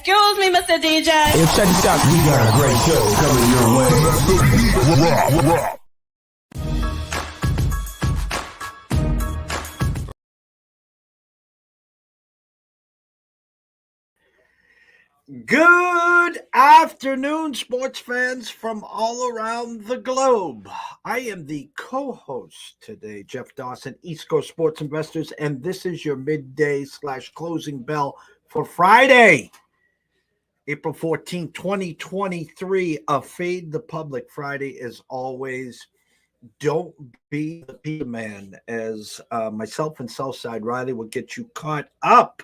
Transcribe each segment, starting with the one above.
Excuse me, Mr. DJ. Hey, check this out. We got a great show coming your way. Good afternoon, sports fans from all around the globe. I am the co-host today, Jeff Dawson, East Coast Sports Investors, and this is your midday/closing bell for Friday, April 14, 2023, a Fade the Public Friday as always. Don't be the pizza man, as myself and Southside Riley will get you caught up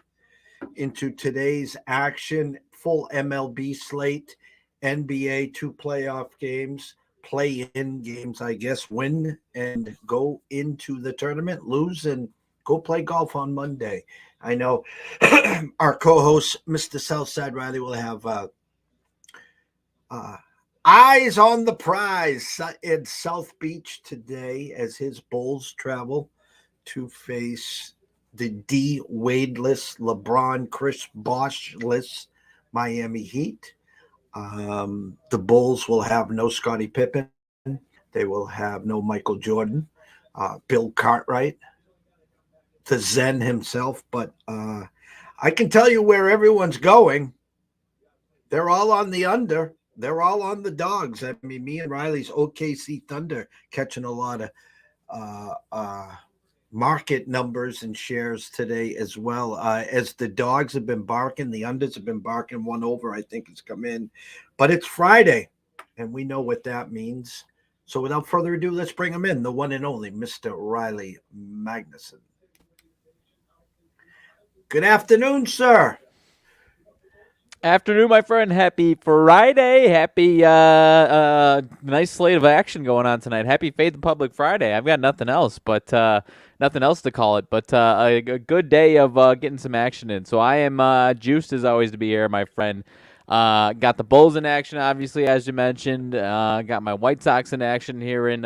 into today's action. Full MLB slate, NBA, 2 playoff games, play-in games, I guess, win and go into the tournament, lose and go play golf on Monday. I know our co-host, Mr. Southside Riley, will have eyes on the prize in South Beach today as his Bulls travel to face the D. Wade-less, LeBron, Chris Bosh-less Miami Heat. The Bulls will have no Scottie Pippen. They will have no Michael Jordan, Bill Cartwright, the Zen himself. But I can tell you where everyone's going. They're all on the under. They're all on the dogs. I mean, me and Riley's OKC Thunder catching a lot of market numbers and shares today as well. As the dogs have been barking, the unders have been barking. 1 over, I think, has come in. But it's Friday, and we know what that means. So without further ado, let's bring him in, the one and only Mr. Riley Magnuson. Good afternoon, sir. Afternoon, my friend. Happy Friday. Happy nice slate of action going on tonight. Happy Fade the Public Friday. I've got nothing else to call it, but a good day of getting some action in. So I am juiced as always to be here, my friend. Got the Bulls in action, obviously, as you mentioned. Got my White Sox in action here in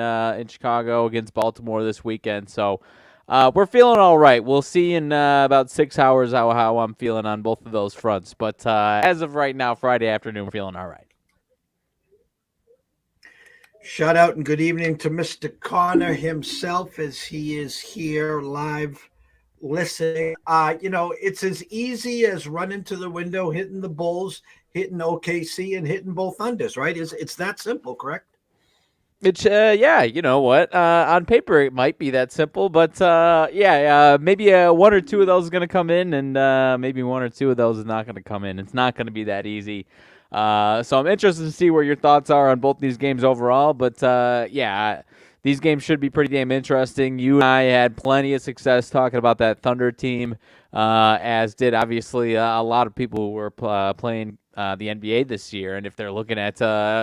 Chicago against Baltimore this weekend. So we're feeling all right. We'll see in about 6 hours how I'm feeling on both of those fronts. But as of right now, Friday afternoon, we're feeling all right. Shout out and good evening to Mr. Connor himself, as he is here live listening. It's as easy as running to the window, hitting the Bulls, hitting OKC, and hitting both unders, right? It's that simple, correct? It's yeah, you know what? On paper it might be that simple, but maybe 1 or 2 of those is going to come in, and maybe 1 or 2 of those is not going to come in. It's not going to be that easy. So I'm interested to see where your thoughts are on both these games overall. But these games should be pretty damn interesting. You and I had plenty of success talking about that Thunder team, as did obviously a lot of people who were playing the NBA this year. And if they're looking at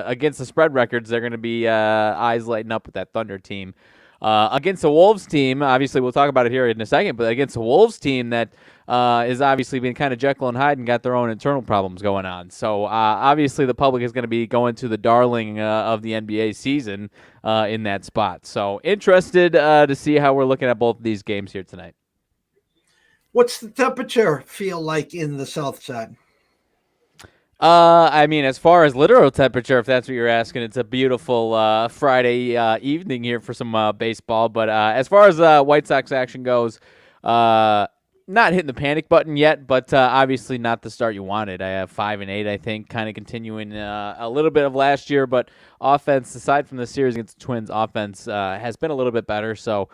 against the spread records, they're going to be eyes lighting up with that Thunder team. Against the Wolves team, obviously we'll talk about it here in a second, but against the Wolves team that is obviously been kind of Jekyll and Hyde and got their own internal problems going on. So obviously the public is going to be going to the darling of the NBA season in that spot. So interested to see how we're looking at both of these games here tonight. What's the temperature feel like in the South Side? I mean, as far as literal temperature, if that's what you're asking, it's a beautiful Friday evening here for some baseball. But as far as White Sox action goes, not hitting the panic button yet, but obviously not the start you wanted. I have 5-8, I think, kind of continuing a little bit of last year. But offense, aside from the series against the Twins, offense has been a little bit better. So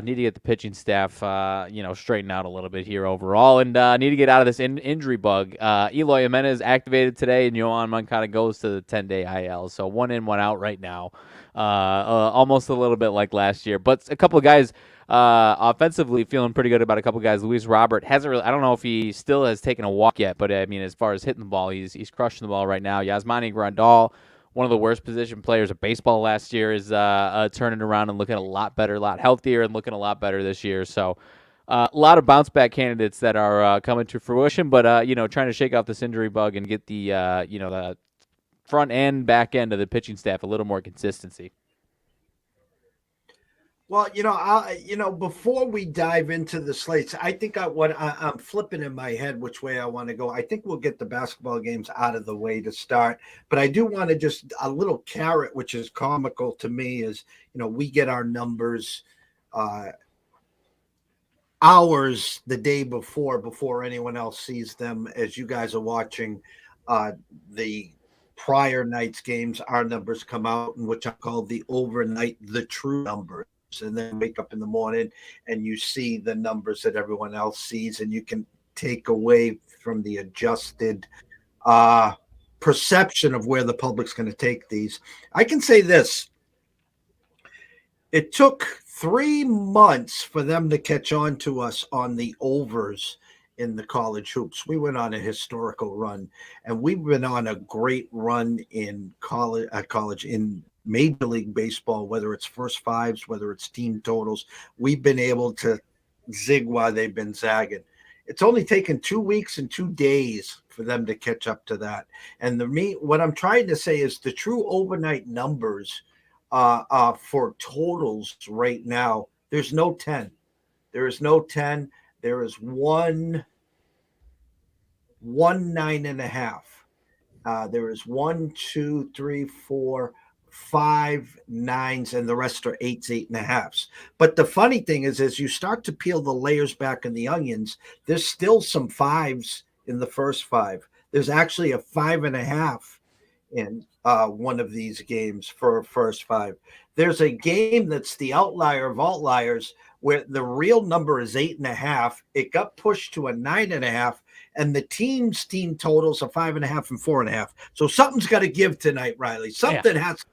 need to get the pitching staff, straightened out a little bit here overall, and need to get out of this injury bug. Eloy Jimenez activated today, and Yohan Moncada goes to the 10-day IL. So 1 in, 1 out right now, almost a little bit like last year. But a couple of guys offensively feeling pretty good about a couple of guys. Luis Robert hasn't really. I don't know if he still has taken a walk yet, but I mean, as far as hitting the ball, he's crushing the ball right now. Yasmani Grandal, one of the worst position players of baseball last year, is turning around and looking a lot better, a lot healthier, and looking a lot better this year. So a lot of bounce-back candidates that are coming to fruition, but, trying to shake off this injury bug and get the front and back end of the pitching staff a little more consistency. Well, before we dive into the slates, I think I'm flipping in my head which way I want to go. I think we'll get the basketball games out of the way to start, but I do want to just a little carrot, which is comical to me, is we get our numbers hours the day before anyone else sees them. As you guys are watching the prior night's games, our numbers come out, in which I call the overnight, the true numbers. And then wake up in the morning and you see the numbers that everyone else sees, and you can take away from the adjusted perception of where the public's going to take these. I can say this: it took 3 months for them to catch on to us on the overs in the college hoops. We went on a historical run, and we've been on a great run in college in Major League Baseball, whether it's first fives, whether it's team totals. We've been able to zig while they've been zagging. It's only taken 2 weeks and 2 days for them to catch up to that. And what I'm trying to say is the true overnight numbers for totals right now, there's no 10. There is no 10. There is one 9.5. There is 1, 2, 3, 4, 5 9s, and the rest are 8s, 8.5s. But the funny thing is, as you start to peel the layers back in the onions, there's still some 5s in the first 5. There's actually a 5.5 in one of these games for a first 5. There's a game that's the outlier of outliers where the real number is 8.5. It got pushed to a 9.5, and the team totals are 5.5 and 4.5. So something's got to give tonight, Riley. Something has to give.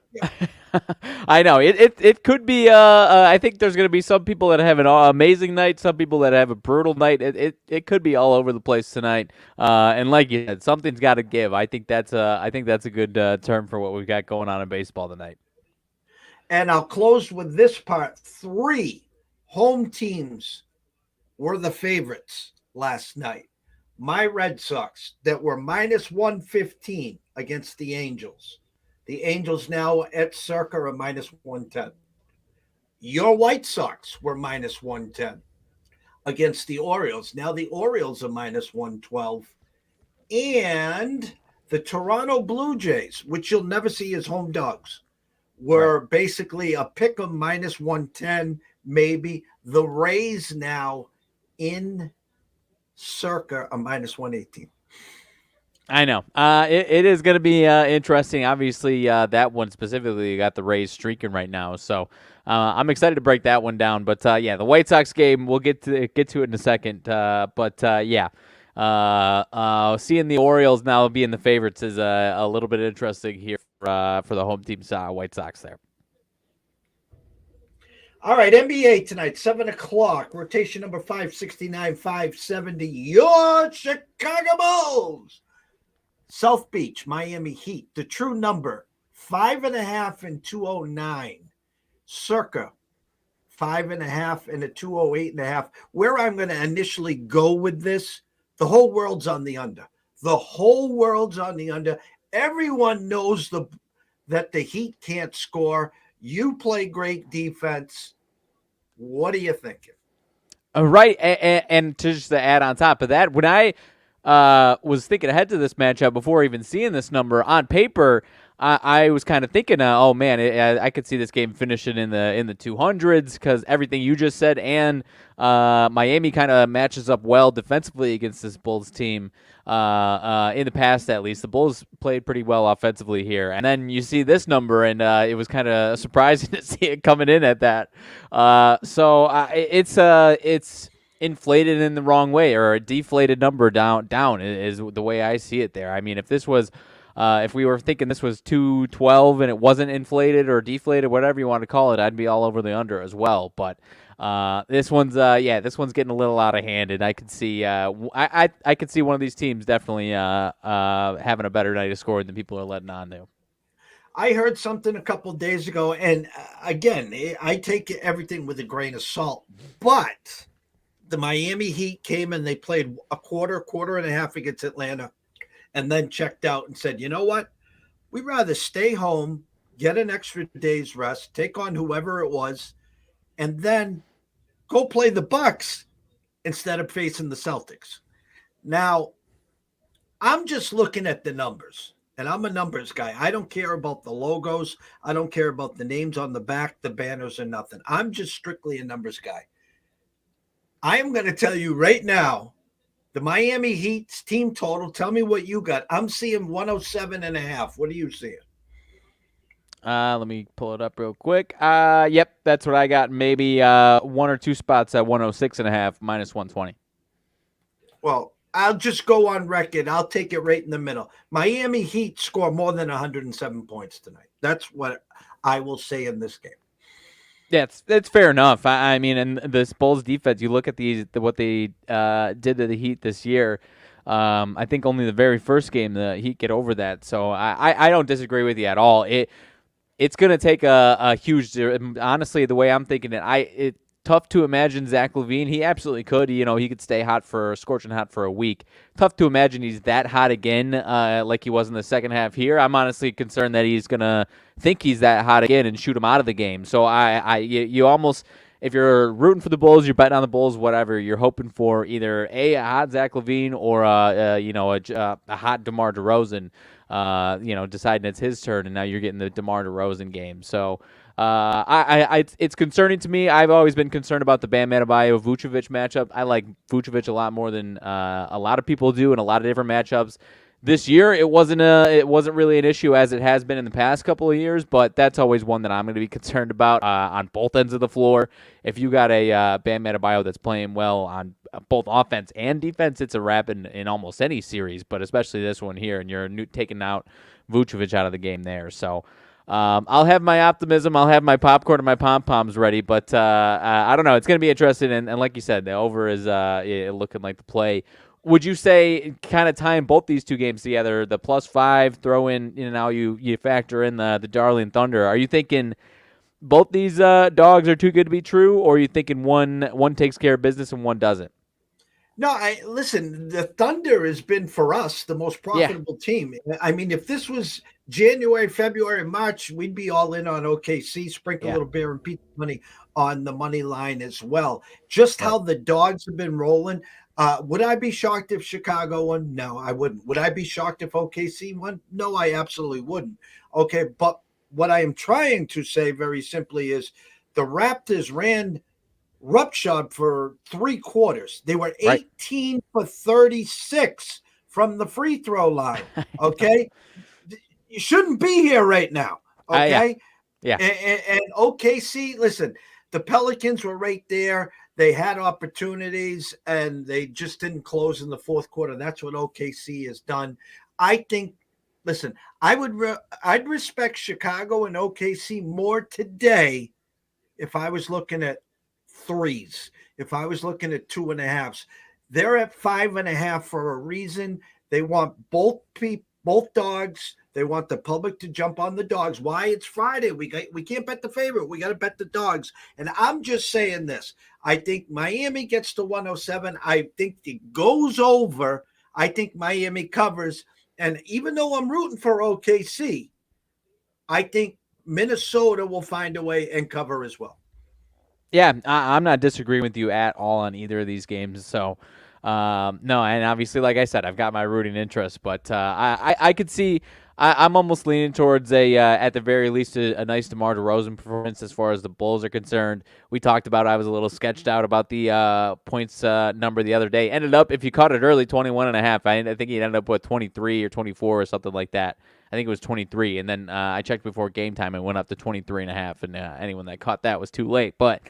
I know it could be. I think there's going to be some people that have an amazing night, some people that have a brutal night. It could be all over the place tonight. And like you said, something's got to give. I think that's a good term for what we've got going on in baseball tonight. And I'll close with this part. 3 home teams were the favorites last night. My Red Sox that were minus 115 against the Angels. The Angels now at circa are minus 110. Your White Sox were minus 110 against the Orioles. Now the Orioles are minus 112. And the Toronto Blue Jays, which you'll never see as home dogs, were basically a pick 'em minus 110, maybe. The Rays now in circa a minus 118. I know. It is going to be interesting. Obviously, that one specifically, you got the Rays streaking right now. So I'm excited to break that one down. But, yeah, the White Sox game, we'll get to it in a second. Yeah, seeing the Orioles now being the favorites is a little bit interesting here for the home team White Sox there. All right, NBA tonight, 7 o'clock, rotation number 569, 570, your Chicago Bulls. South Beach, Miami Heat, the true number, 5.5 and 209, circa 5.5 and a 208.5. Where I'm going to initially go with this, the whole world's on the under. The whole world's on the under. Everyone knows that the Heat can't score. You play great defense. What are you thinking? Right, and to just to add on top of that, when I was thinking ahead to this matchup before even seeing this number on paper, I was kind of thinking, oh man, I could see this game finishing in the 200s because everything you just said, and Miami kind of matches up well defensively against this Bulls team. In the past, at least, the Bulls played pretty well offensively here, and then you see this number, and it was kind of surprising to see it coming in at that. So it's inflated in the wrong way, or a deflated number down is the way I see it there. I mean, if this was if we were thinking this was 212 and it wasn't inflated or deflated, whatever you want to call it, I'd be all over the under as well. But this one's getting a little out of hand, and I could see I could see one of these teams definitely having a better night of scoring than people are letting on to. I heard something a couple of days ago, and again, I take everything with a grain of salt, but the Miami Heat came and they played a quarter and a half against Atlanta, and then checked out and said, you know what? We'd rather stay home, get an extra day's rest, take on whoever it was, and then go play the Bucks instead of facing the Celtics. Now, I'm just looking at the numbers, and I'm a numbers guy. I don't care about the logos. I don't care about the names on the back, the banners, or nothing. I'm just strictly a numbers guy. I am going to tell you right now, the Miami Heat's team total, tell me what you got. I'm seeing 107.5. What are you seeing? Let me pull it up real quick. Yep, that's what I got. Maybe one or two spots at 106.5 minus 120. Well, I'll just go on record. I'll take it right in the middle. Miami Heat score more than 107 points tonight. That's what I will say in this game. Yeah, it's fair enough. I mean, and this Bulls defense, you look at what they did to the Heat this year. I think only the very first game the Heat get over that. So I don't disagree with you at all. It's going to take a huge. Honestly, the way I'm thinking it, tough to imagine Zach LaVine. He absolutely could. He could stay scorching hot for a week. Tough to imagine he's that hot again, like he was in the second half here. I'm honestly concerned that he's gonna think he's that hot again and shoot him out of the game. So you almost, if you're rooting for the Bulls, you're betting on the Bulls, whatever. You're hoping for either a hot Zach LaVine or a hot DeMar DeRozan. Deciding it's his turn, and now you're getting the DeMar DeRozan game. So. It's concerning to me. I've always been concerned about the Bam Adebayo Vucevic matchup. I like Vucevic a lot more than a lot of people do in a lot of different matchups. This year, it wasn't really an issue as it has been in the past couple of years, but that's always one that I'm going to be concerned about on both ends of the floor. If you got a Bam Adebayo that's playing well on both offense and defense, it's a wrap in almost any series, but especially this one here, and you're taking out Vucevic out of the game there. So. I'll have my optimism. I'll have my popcorn and my pom-poms ready, but I don't know. It's going to be interesting, and like you said, the over is looking like the play. Would you say, kind of tying both these two games together, the +5, throw in, now you factor in the Darling Thunder, are you thinking both these dogs are too good to be true, or are you thinking one takes care of business and one doesn't? No, listen, the Thunder has been for us the most profitable team. I mean, if this was January, February, March, we'd be all in on OKC, sprinkle a little beer and pizza money on the money line as well. Just how the dogs have been rolling. Would I be shocked if Chicago won? No, I wouldn't. Would I be shocked if OKC won? No, I absolutely wouldn't. Okay, but what I am trying to say very simply is the Raptors ran roughshod for 3 quarters. They were 18 for 36 from the free throw line. Okay. You shouldn't be here right now. Okay. Yeah. And OKC, listen, the Pelicans were right there. They had opportunities and they just didn't close in the fourth quarter. That's what OKC has done. I think, listen, I'd respect Chicago and OKC more today if I was looking at threes, if I was looking at 2.5s. They're at 5.5 for a reason. They want both dogs. They want the public to jump on the dogs. Why? It's Friday. We can't bet the favorite. We got to bet the dogs. And I'm just saying this. I think Miami gets to 107. I think it goes over. I think Miami covers. And even though I'm rooting for OKC, I think Minnesota will find a way and cover as well. Yeah, I'm not disagreeing with you at all on either of these games. So, no, and obviously, like I said, I've got my rooting interest, but I could see I'm almost leaning towards at the very least, a nice DeMar DeRozan performance as far as the Bulls are concerned. We talked about, I was a little sketched out about the points number the other day. Ended up, if you caught it early, 21.5. I think he ended up with 23 or 24 or something like that. I think it was 23, and then I checked before game time and went up to 23.5, and anyone that caught that was too late. But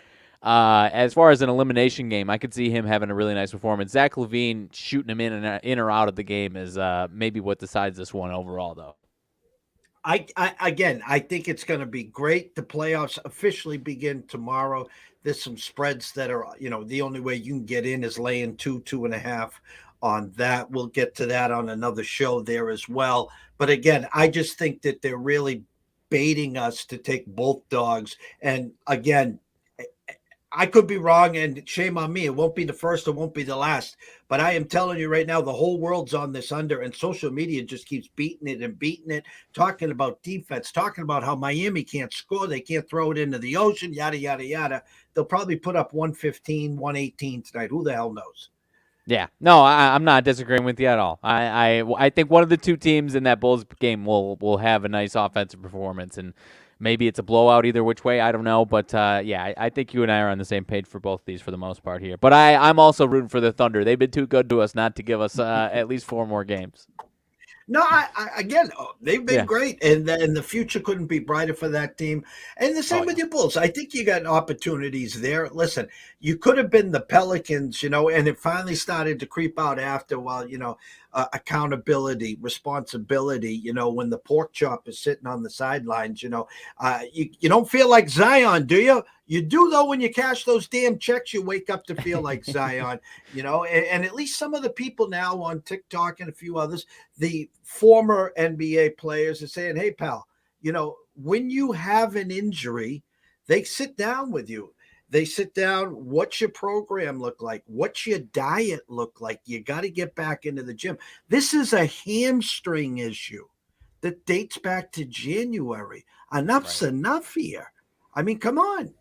as far as an elimination game, I could see him having a really nice performance. Zach LaVine shooting him in or out of the game is maybe what decides this one overall, though. I think it's going to be great. The playoffs officially begin tomorrow. There's some spreads that are, the only way you can get in is laying 2.5 on that. We'll get to that on another show there as well. But again, I just think that they're really baiting us to take both dogs. And again, I could be wrong, and shame on me. It won't be the first, it won't be the last. But I am telling you right now, the whole world's on this under, and social media just keeps beating it, talking about defense, talking about how Miami can't score, they can't throw it into the ocean, yada, yada, yada. They'll probably put up 115, 118 tonight. Who the hell knows? Yeah, no, I'm not disagreeing with you at all. I think one of the two teams in that Bulls game will have a nice offensive performance, and maybe it's a blowout either which way. I don't know, but yeah, I think you and I are on the same page for both these for the most part here. But I'm also rooting for the Thunder. They've been too good to us not to give us at least 4 more games. No, again, they've been Yeah. great, and the future couldn't be brighter for that team. And the same Oh, with yeah. your Bulls. I think you got opportunities there. Listen, you could have been the Pelicans, and it finally started to creep out after a while. Accountability, responsibility. When the pork chop is sitting on the sidelines. You don't feel like Zion, do you? You do though. When you cash those damn checks, you wake up to feel like Zion. And at least some of the people now on TikTok and a few others, the former NBA players are saying, hey, pal, when you have an injury, they sit down with you. They sit down, what's your program look like? What's your diet look like? You got to get back into the gym. This is a hamstring issue that dates back to January. Enough's enough here. I mean, come on.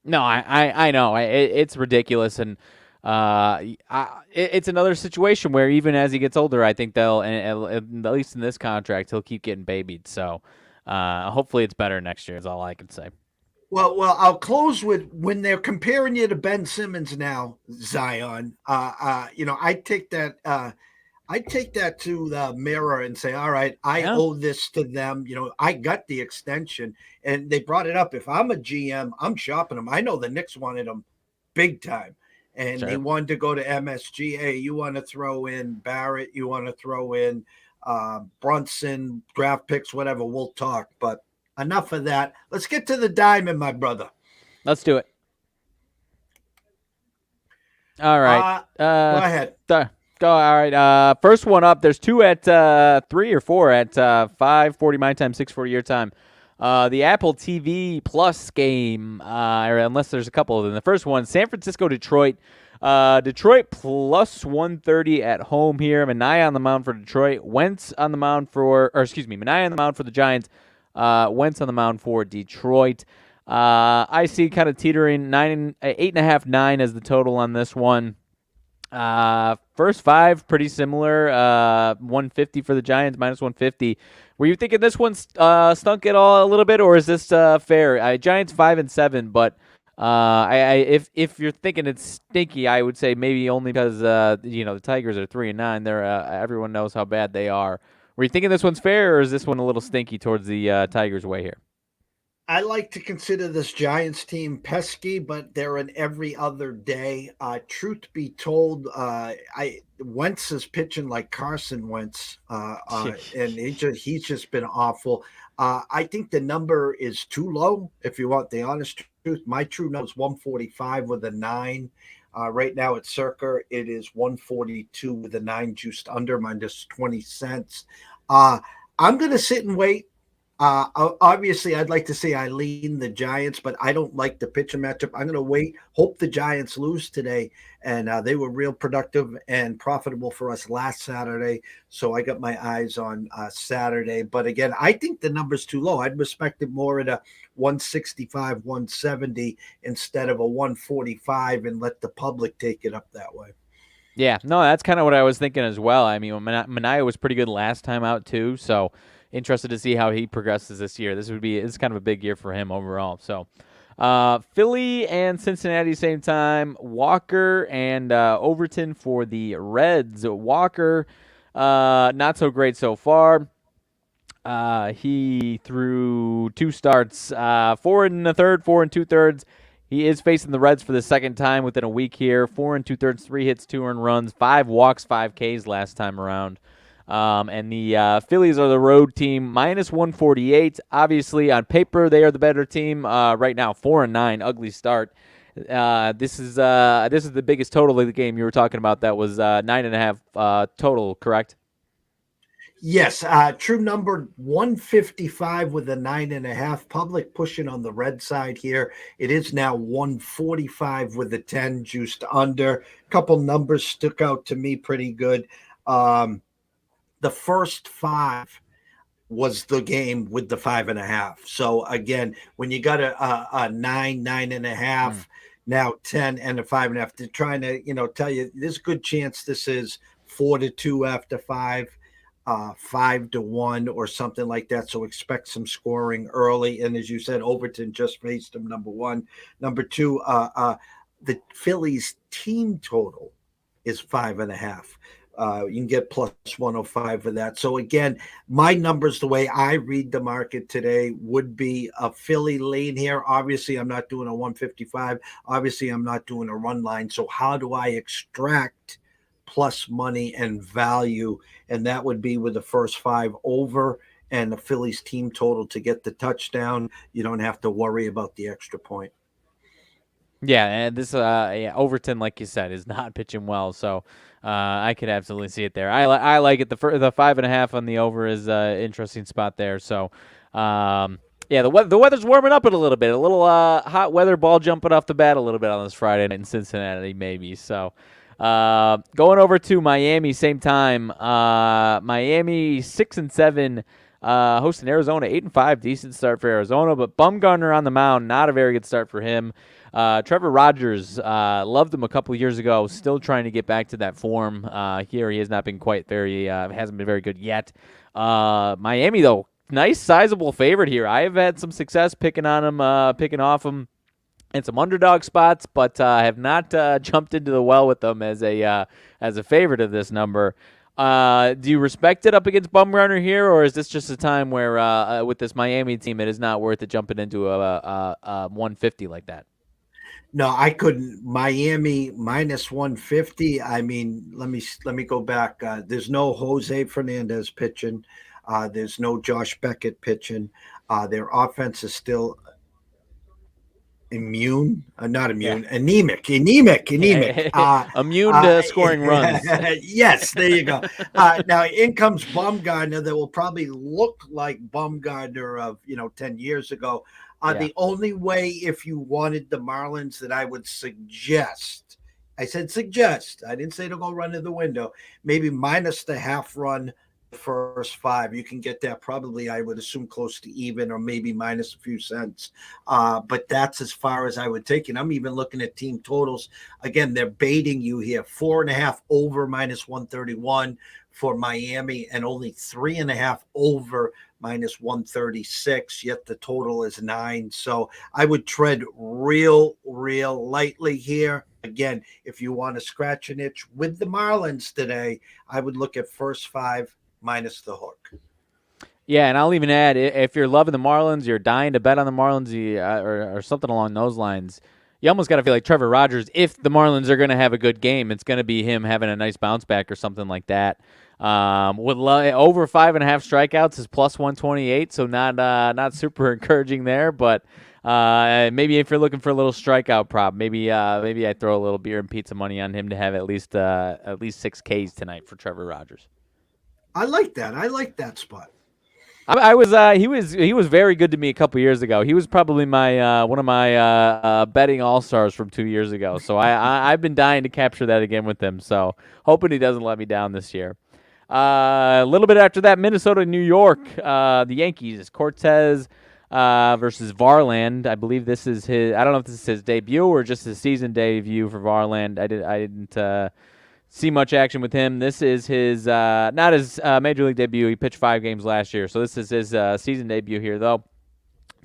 No, I know it's ridiculous, and it's another situation where even as he gets older, I think and at least in this contract, he'll keep getting babied. So hopefully it's better next year. Is all I can say. Well, I'll close with when they're comparing you to Ben Simmons now, Zion. I take that. I take that to the mirror and say, all right, I owe this to them. I got the extension, and they brought it up. If I'm a GM, I'm shopping them. I know the Knicks wanted them big time, and they wanted to go to MSG. Hey, you want to throw in Barrett? You want to throw in Brunson, draft picks, whatever? We'll talk. But enough of that. Let's get to the diamond, my brother. Let's do it. All right. Go ahead. Go. All right. First one up. There's 2 at 3 or 4 at 5:40 my time, 6:40 your time. The Apple TV Plus game, or unless there's a couple of them. The first one, San Francisco, Detroit. Detroit plus 130 at home here. Minaya on the mound for Detroit. Wentz on the mound Minaya on the mound for the Giants. Wentz on the mound for Detroit. I see kind of teetering 8.5, 9 as the total on this one. First 5 pretty similar. 150 for the Giants, minus 150. Were you thinking this one stunk it all a little bit, or is this fair? Giants 5-7, but if you're thinking it's stinky, I would say maybe only because the Tigers are 3-9. They're everyone knows how bad they are. Were you thinking this one's fair, or is this one a little stinky towards the Tigers' way here? I like to consider this Giants team pesky, but they're an every other day. Truth be told, Wentz is pitching like Carson Wentz, and he's just been awful. I think the number is too low. If you want the honest truth, my true number is 145 with a 9. Right now at Circa, it is 142 with a 9 juiced under, minus 20 cents. I'm going to sit and wait. Obviously, I'd like to say I lean the Giants, but I don't like the pitcher matchup. I'm going to wait, hope the Giants lose today. And they were real productive and profitable for us last Saturday. So I got my eyes on Saturday. But again, I think the number's too low. I'd respect it more at a 165, 170 instead of a 145 and let the public take it up that way. Yeah, no, that's kind of what I was thinking as well. I mean, Minaya was pretty good last time out too, so interested to see how he progresses this year. It's kind of a big year for him overall. So, Philly and Cincinnati same time. Walker and Overton for the Reds. Walker, not so great so far. He threw 2 starts, 4 1/3, 4 2/3. He is facing the Reds for the second time within a week here. 4 2/3, 3 hits, 2 earned runs, 5 walks, 5 Ks last time around. And the Phillies are the road team, minus 148. Obviously, on paper, they are the better team right now. 4-9, ugly start. This is the biggest total of the game you were talking about. That was 9.5 total, correct? Yes, true number 155 with a 9.5. Public pushing on the red side here. It is now 145 with a 10 juiced under. Couple numbers stuck out to me pretty good. Um, the first five was the game with the 5.5. So again, when you got a nine, nine and a Mm. half, now 10 and a 5.5, they're trying to, tell you there's a good chance this is 4-2 after five, 5-1 or something like that. So expect some scoring early. And as you said, Overton just faced him, number one. Number two, the Phillies team total is 5.5. You can get plus 105 for that. So again, my numbers, the way I read the market today, would be a Philly lane here. Obviously, I'm not doing a 155. Obviously, I'm not doing a run line. So how do I extract plus money and value? And that would be with the first five over and the Phillies team total to get the touchdown. You don't have to worry about the extra point. Yeah, and this Overton, like you said, is not pitching well, so I could absolutely see it there. I like it. The 5.5 on the over is an interesting spot there. So, yeah, the weather's warming up a little bit. A little hot weather ball jumping off the bat a little bit on this Friday night in Cincinnati, maybe. So, going over to Miami, same time. Miami 6-7. Hosting Arizona 8-5, decent start for Arizona, but Bumgarner on the mound, not a very good start for him. Trevor Rogers, loved him a couple of years ago, still trying to get back to that form. Here he has not been hasn't been very good yet. Miami though, nice sizable favorite here. I have had some success picking on him, picking off him in some underdog spots, but I have not jumped into the well with them as a favorite of this number. Do you respect it up against Bumgarner here, or is this just a time where with this Miami team, it is not worth it jumping into a 150 like that? No, I couldn't. Miami minus 150. I mean, let me go back. There's no Jose Fernandez pitching. There's no Josh Beckett pitching. Their offense is still not Yeah. immune, anemic. Immune to scoring runs. Yes, there you go. Now in comes Bumgarner that will probably look like Bumgarner of 10 years ago. Yeah. The only way, if you wanted the Marlins, that I would suggest, I said suggest, I didn't say to go run to the window, maybe minus the half run first five. You can get that probably, I would assume, close to even or maybe minus a few cents. But that's as far as I would take it. I'm even looking at team totals. Again, they're baiting you here. 4.5 over minus 131 for Miami and only 3.5 over minus 136, yet the total is 9. So I would tread real lightly here. Again, if you want to scratch an itch with the Marlins today, I would look at first five minus the hook. Yeah, and I'll even add, if you're loving the Marlins, you're dying to bet on the Marlins, or something along those lines, you almost got to feel like Trevor Rogers. If the Marlins are going to have a good game, it's going to be him having a nice bounce back or something like that. Over 5.5 strikeouts is plus 128, so not super encouraging there. But maybe if you're looking for a little strikeout prop, maybe I throw a little beer and pizza money on him to have at least 6 Ks tonight for Trevor Rogers. I like that. I like that spot. He was very good to me a couple years ago. He was probably my one of my betting all-stars from 2 years ago. So I've been dying to capture that again with him. So hoping he doesn't let me down this year. A little bit after that, Minnesota, New York, the Yankees, Cortez versus Varland. I believe this is his. I don't know if this is his debut or just his season debut for Varland. I didn't see much action with him. This is his not his major league debut. He pitched 5 games last year, so this is his season debut here, though.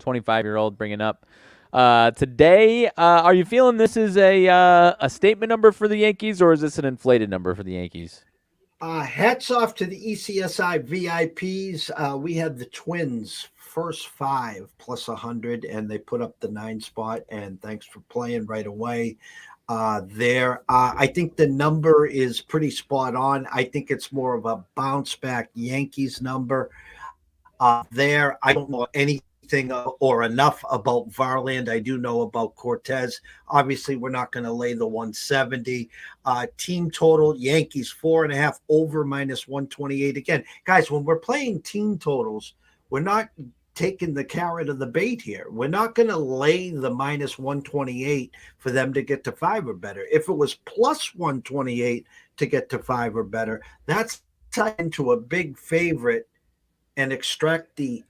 25-year-old bringing up today. Are you feeling this is a statement number for the Yankees, or is this an inflated number for the Yankees? Hats off to the ECSI VIPs. We had the Twins first 5 plus 100, and they put up the 9 spot. And thanks for playing right away. I think the number is pretty spot on. I think it's more of a bounce back Yankees number. I don't know anything or enough about Varland. I do know about Cortez. Obviously, we're not going to lay the 170. Team total, Yankees 4.5 over minus 128. Again, guys, when we're playing team totals, we're not taking the carrot of the bait here. We're not going to lay the minus 128 for them to get to 5 or better. If it was plus 128 to get to 5 or better, that's tied into a big favorite and extract the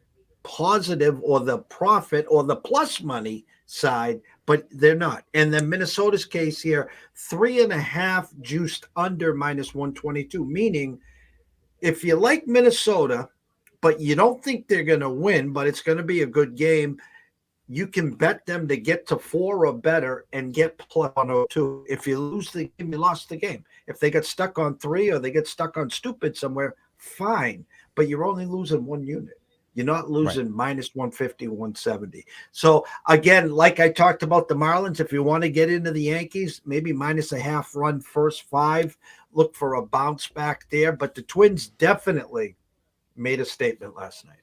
positive or the profit or the plus money side, but they're not. And then Minnesota's case here, 3.5 juiced under minus 122, meaning if you like Minnesota, but you don't think they're going to win, but it's going to be a good game, you can bet them to get to 4 or better and get plus 102. If you lose the game, you lost the game. If they get stuck on 3 or they get stuck on stupid somewhere, fine. But you're only losing 1 unit. You're not losing minus 150, 170. So, again, like I talked about the Marlins, if you want to get into the Yankees, maybe minus a half run first 5. Look for a bounce back there. But the Twins definitely made a statement last night.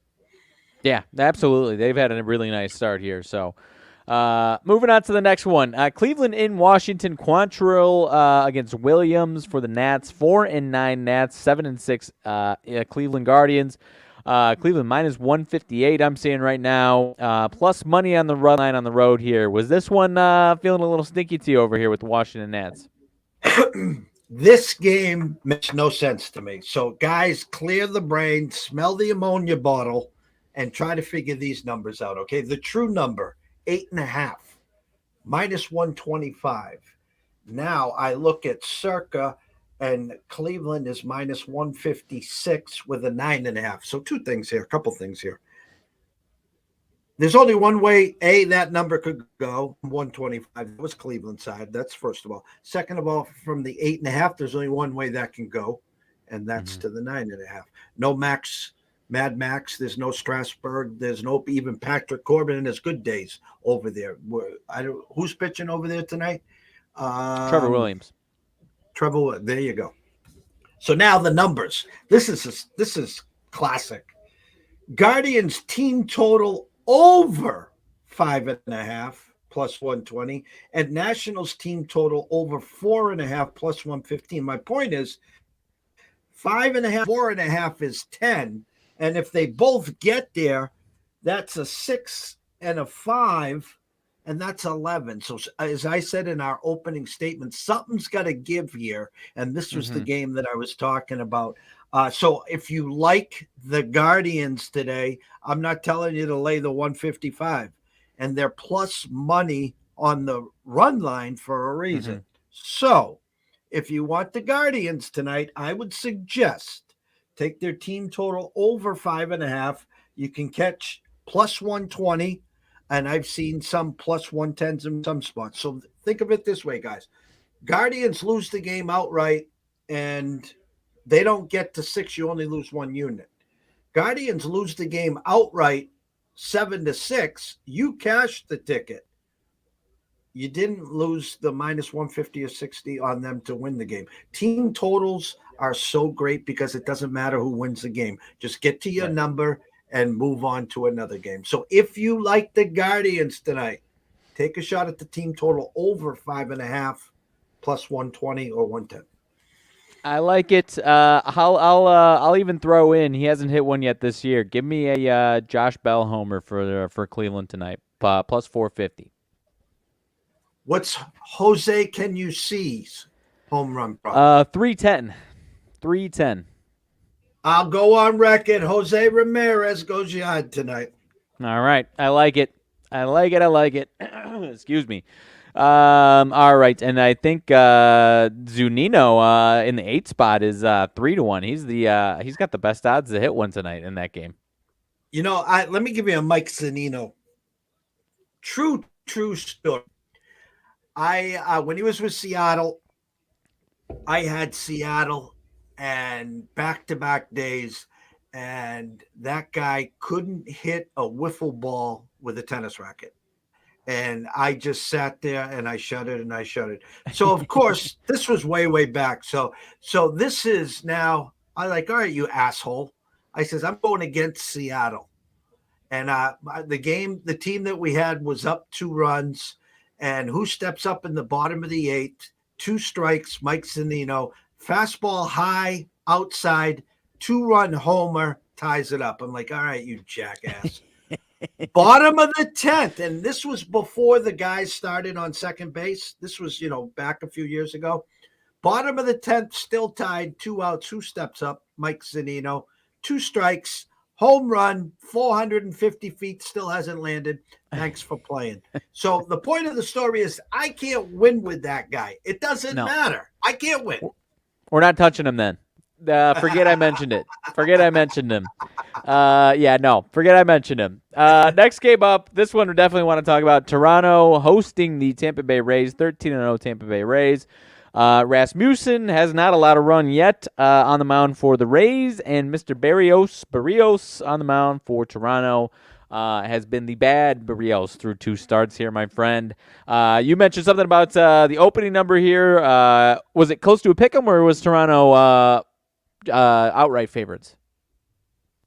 Yeah, absolutely. They've had a really nice start here. So, moving on to the next one. Cleveland in Washington. Quantrill against Williams for the Nats. 4-9 Nats. 7-6 Cleveland Guardians. Cleveland minus 158. I'm seeing right now. Plus money on the run line on the road here. Was this one feeling a little stinky to you over here with the Washington Nats? This game makes no sense to me. So, guys, clear the brain, smell the ammonia bottle, and try to figure these numbers out, okay? The true number, 8.5, minus 125. Now I look at Circa, and Cleveland is minus 156 with a 9.5. So a couple things here. There's only one way, that number could go, 125. That was Cleveland side. That's first of all. Second of all, from the 8.5, there's only one way that can go, and that's to the 9.5. No Mad Max. There's no Strasburg. There's no even Patrick Corbin in his good days over there. Who's pitching over there tonight? Trevor Williams. There you go. So now the numbers. This is classic. Guardians team total over 5.5 plus 120, and Nationals team total over 4.5 plus 115. My point is 5.5, 4.5 is 10. And if they both get there, that's a 6 and a 5, and that's 11. So as I said in our opening statement, something's got to give here. And this was the game that I was talking about. So if you like the Guardians today, I'm not telling you to lay the 155. And they're plus money on the run line for a reason. So if you want the Guardians tonight, I would suggest take their team total over 5.5. You can catch plus 120, and I've seen some plus 110s in some spots. So think of it this way, guys. Guardians lose the game outright, and they don't get to 6. You only lose 1 unit. Guardians lose the game outright 7-6. You cashed the ticket. You didn't lose the minus 150 or 60 on them to win the game. Team totals are so great because it doesn't matter who wins the game. Just get to your number and move on to another game. So if you like the Guardians tonight, take a shot at the team total over 5.5 plus 120 or 110. I like it. I'll even throw in. He hasn't hit one yet this year. Give me a Josh Bell homer for Cleveland tonight. Plus 450. What's Jose Can You See's home run prop? 310. 310. I'll go on record. Jose Ramirez goes yard tonight. All right. I like it. Excuse me. All right. And I think Zunino in the 8 spot is 3-1. He's got the best odds to hit one tonight in that game. You know, let me give you a Mike Zunino. True story. When he was with Seattle, I had Seattle and back-to-back days, and that guy couldn't hit a wiffle ball with a tennis racket. And I just sat there and I shuddered and I shuddered. So, of course, this was way, way back. So this is now, I'm like, all right, you asshole. I says, I'm going against Seattle. And the team that we had was up 2 runs. And who steps up in the bottom of the eighth? 2 strikes, Mike Zunino, fastball high, outside, 2-run homer, ties it up. I'm like, all right, you jackass. Bottom of the 10th. And this was before the guys started on second base. This was, back a few years ago. Bottom of the 10th, still tied, 2 outs. Who steps up? Mike Zunino, 2 strikes, home run, 450 feet, still hasn't landed. Thanks for playing. So the point of the story is I can't win with that guy. It doesn't matter. I can't win. We're not touching him then. Forget I mentioned it. Forget I mentioned him. Forget I mentioned him. Next game up, this one we definitely want to talk about. Toronto hosting the Tampa Bay Rays, 13-0 Tampa Bay Rays. Rasmussen has not allowed a run yet on the mound for the Rays, and Mr. Barrios on the mound for Toronto has been the bad Barrios through 2 starts here, my friend. You mentioned something about the opening number here. Was it close to a pick'em, or was Toronto outright favorites?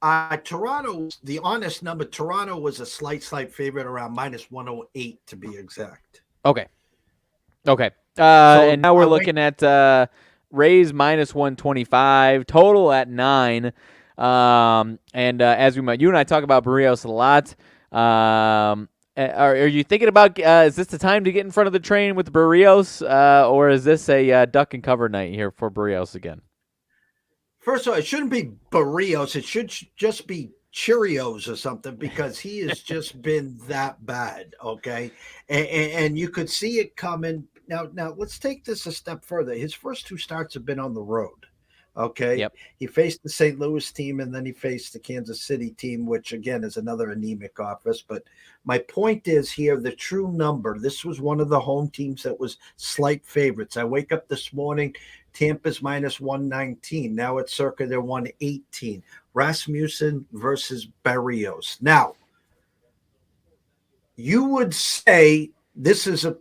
Toronto, the honest number, Toronto was a slight favorite, around -108 to be exact. Okay. And now we're looking at Rays -125, total at 9. And as you and I talk about Barrios a lot, are you thinking about is this the time to get in front of the train with Barrios, or is this a duck and cover night here for Barrios again? First of all, it shouldn't be Barrios. It should just be Cheerios or something, because he has just been that bad. Okay, and you could see it coming. Now let's take this a step further. His first 2 starts have been on the road. Okay. Yep. He faced the St. Louis team, and then he faced the Kansas City team, which again is another anemic offense. But my point is here, the true number. This was one of the home teams that was slight favorites. I wake up this morning, Tampa's -119. Now it's circa they're 118. Rasmussen versus Barrios. Now, you would say this is a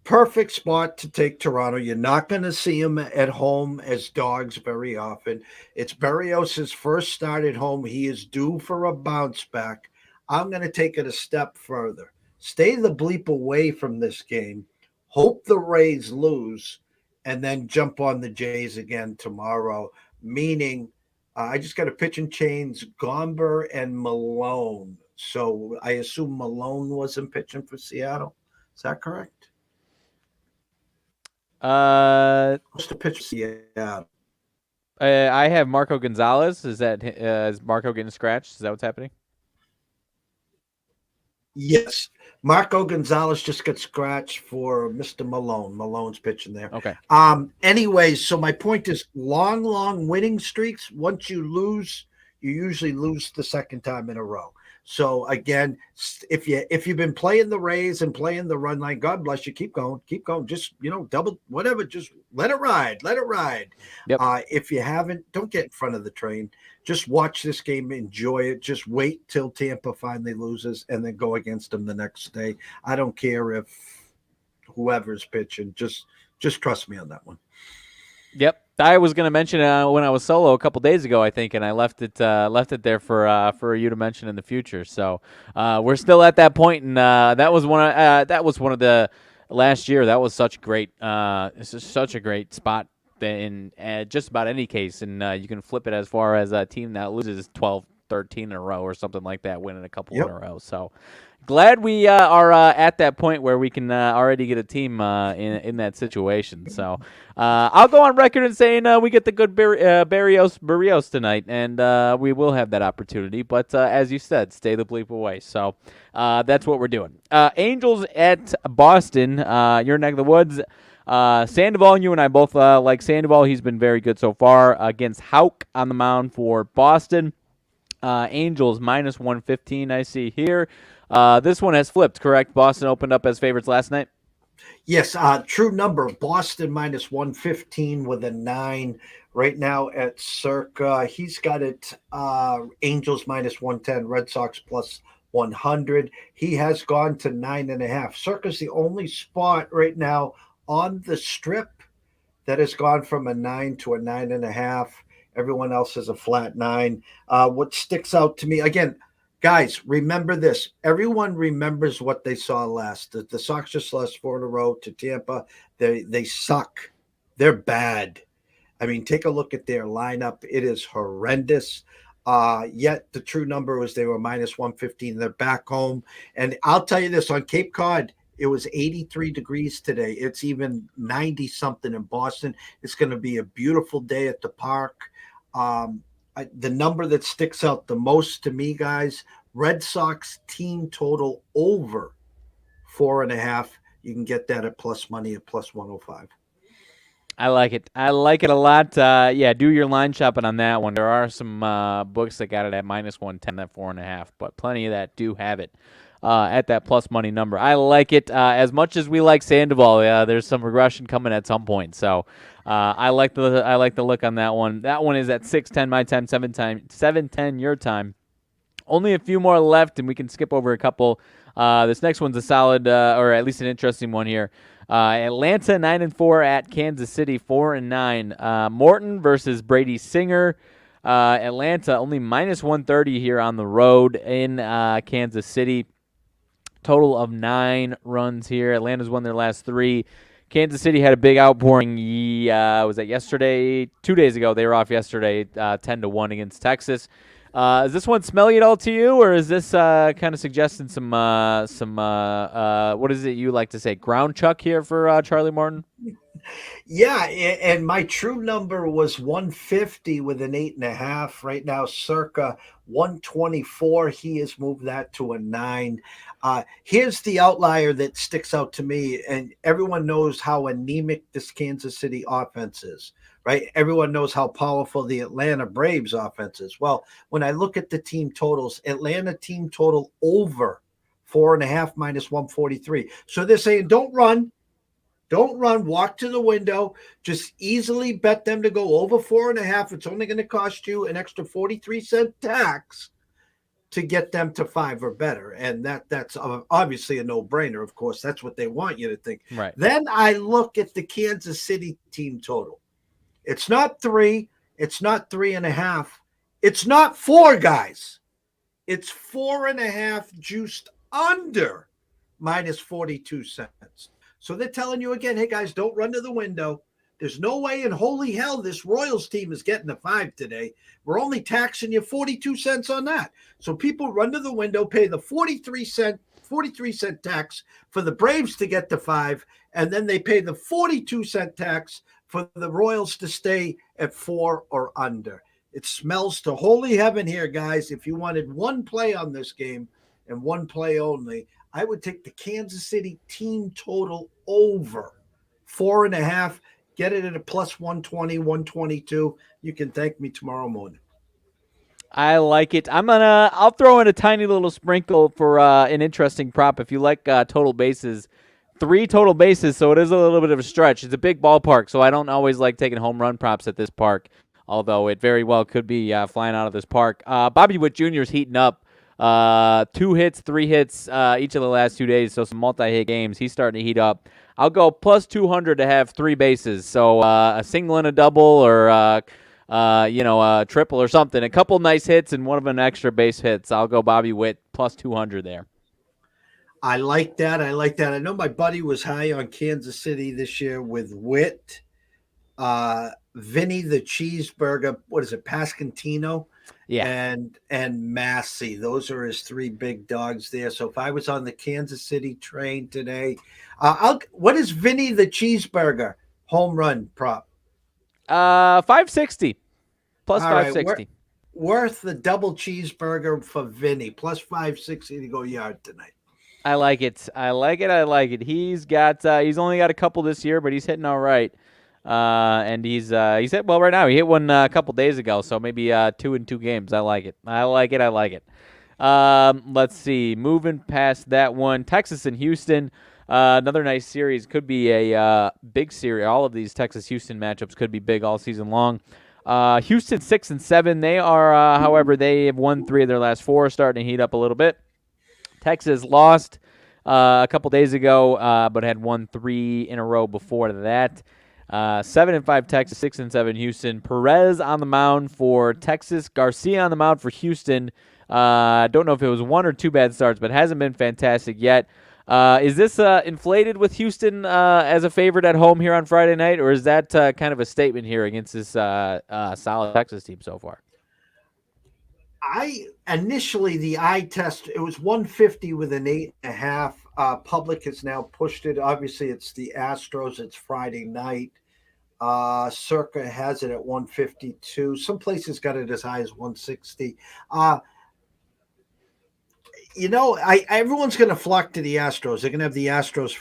perfect spot to take Toronto. You're not going to see them at home as dogs very often. It's Barrios' first start at home. He is due for a bounce back. I'm going to take it a step further. Stay the bleep away from this game. Hope the Rays lose, and then jump on the Jays again tomorrow. Meaning, I just got a pitching change, Gomber and Malone. So I assume Malone wasn't pitching for Seattle. Is that correct? What's the pitch? Yeah. I have Marco Gonzalez. Is Marco getting scratched? Is that what's happening? Yes. Marco Gonzalez just got scratched for Mr. Malone. Malone's pitching there. Okay. Anyways, so my point is long winning streaks. Once you lose, you usually lose the second time in a row. So again, if you've been playing the Rays and playing the run line, God bless you. Keep going. Just double whatever. Just let it ride. Yep. If you haven't, don't get in front of the train. Just watch this game, enjoy it. Just wait till Tampa finally loses, and then go against them the next day. I don't care if whoever's pitching. Just trust me on that one. Yep. I was going to mention when I was solo a couple days ago, I think, and I left it there for you to mention in the future. So we're still at that point, and that was one of the last year. That was such great. It's just such a great spot in just about any case, and you can flip it as far as a team that loses 12, 13 in a row or something like that, winning a couple in a row. So glad we are at that point where we can already get a team in that situation. So I'll go on record and saying we get the good Barrios tonight, and we will have that opportunity. But as you said, stay the bleep away. So that's what we're doing. Angels at Boston, your neck of the woods. Sandoval, you and I both like Sandoval. He's been very good so far against Houck on the mound for Boston. Angels -115, I see here. This one has flipped, correct? Boston opened up as favorites last night? Yes, true number. Boston -115 with a 9 right now at circa. He's got it. Angels -110, Red Sox +100. He has gone to 9.5. Circa's the only spot right now on the strip that has gone from a 9 to a 9.5. Everyone else is a flat 9. What sticks out to me, again, Guys, remember this. Everyone remembers what they saw last. The Sox just lost 4 in a row to Tampa. They suck. They're bad. I mean, take a look at their lineup. It is horrendous. Yet the true number was they were minus 115. They're back home. And I'll tell you this, on Cape Cod, it was 83 degrees today. It's even 90 something in Boston. It's going to be a beautiful day at the park. The number that sticks out the most to me, guys, Red Sox team total over 4.5. You can get that at plus money at plus 105. I like it. I like it a lot. Yeah, do your line shopping on that one. There are some books that got it at minus 110 at 4.5, but plenty of that do have it at that plus money number. I like it as much as we like Sandoval. There's some regression coming at some point, so I like the look on that one. That one is at 6:10 my time, 7:10 your time. Only a few more left, and we can skip over a couple. This next one's a solid, or at least an interesting one here. Atlanta 9-4 at Kansas City 4-9. Morton versus Brady Singer. Atlanta only minus 130 here on the road in Kansas City. Total of 9 runs here. Atlanta's won their last 3. Kansas City had a big outpouring. Was that yesterday? 2 days ago. They were off yesterday, 10-1 against Texas. Is this one smelly at all to you, or is this kind of suggesting some what is it you like to say, ground chuck here for Charlie Morton? Yeah, and my true number was 150 with an 8.5. Right now, circa 124. He has moved that to a 9. Here's the outlier that sticks out to me, and everyone knows how anemic this Kansas City offense is, right? Everyone knows how powerful the Atlanta Braves offense is. Well, when I look at the team totals, Atlanta team total over 4.5 minus 143. So they're saying don't run. Don't run. Walk to the window. Just easily bet them to go over 4.5. It's only going to cost you an extra 43-cent tax to get them to 5 or better. And that's obviously a no-brainer, of course. That's what they want you to think. Right. Then I look at the Kansas City team total. It's not 3. It's not 3.5. It's not 4, guys. It's 4.5 juiced under minus 42 cents. So they're telling you again, hey, guys, don't run to the window. There's no way in holy hell this Royals team is getting a 5 today. We're only taxing you 42 cents on that. So people run to the window, pay the 43 cent tax for the Braves to get the 5, and then they pay the 42-cent tax for the Royals to stay at 4 or under. It smells to holy heaven here, guys. If you wanted one play on this game and one play only, I would take the Kansas City team total over 4.5. Get it at a plus 120, 122. You can thank me tomorrow morning. I like it. I'll throw in a tiny little sprinkle for an interesting prop. If you like total bases, 3 total bases, so it is a little bit of a stretch. It's a big ballpark, so I don't always like taking home run props at this park, although it very well could be flying out of this park. Bobby Witt Jr. is heating up. 2 hits, 3 hits each of the last 2 days, so some multi-hit games. He's starting to heat up. I'll go plus 200 to have 3 bases, so a single and a double, or a triple or something. A couple nice hits and one of an extra base hits. I'll go Bobby Witt plus 200 there. I like that. I know my buddy was high on Kansas City this year with Witt, Vinny the Cheeseburger. What is it, Pascantino? Yeah. And Massey. Those are his 3 big dogs there. So if I was on the Kansas City train today, what is Vinny the Cheeseburger home run prop? 560 plus All 560. Right, worth the double cheeseburger for Vinny plus 560 to go yard tonight. I like it. He's only got a couple this year, but he's hitting all right. And he's hit well right now. He hit one a couple days ago, so maybe 2 in 2 games. I like it. Let's see. Moving past that one, Texas and Houston. Another nice series. Could be a big series. All of these Texas-Houston matchups could be big all season long. Houston 6-7. They are, however, they have won 3 of their last 4, starting to heat up a little bit. Texas lost a couple days ago, but had won 3 in a row before that. 7-5 Texas, 6-7 Houston. Perez on the mound for Texas. Garcia on the mound for Houston. Don't know if it was one or two bad starts, but hasn't been fantastic yet. Is this inflated with Houston as a favorite at home here on Friday night, or is that kind of a statement here against this solid Texas team so far? I initially the eye test it was 150 with an 8.5. Public has now pushed it. Obviously, it's the Astros. It's Friday night. Circa has it at 152. Some places got it as high as 160. Everyone's going to flock to the Astros. They're going to have the Astros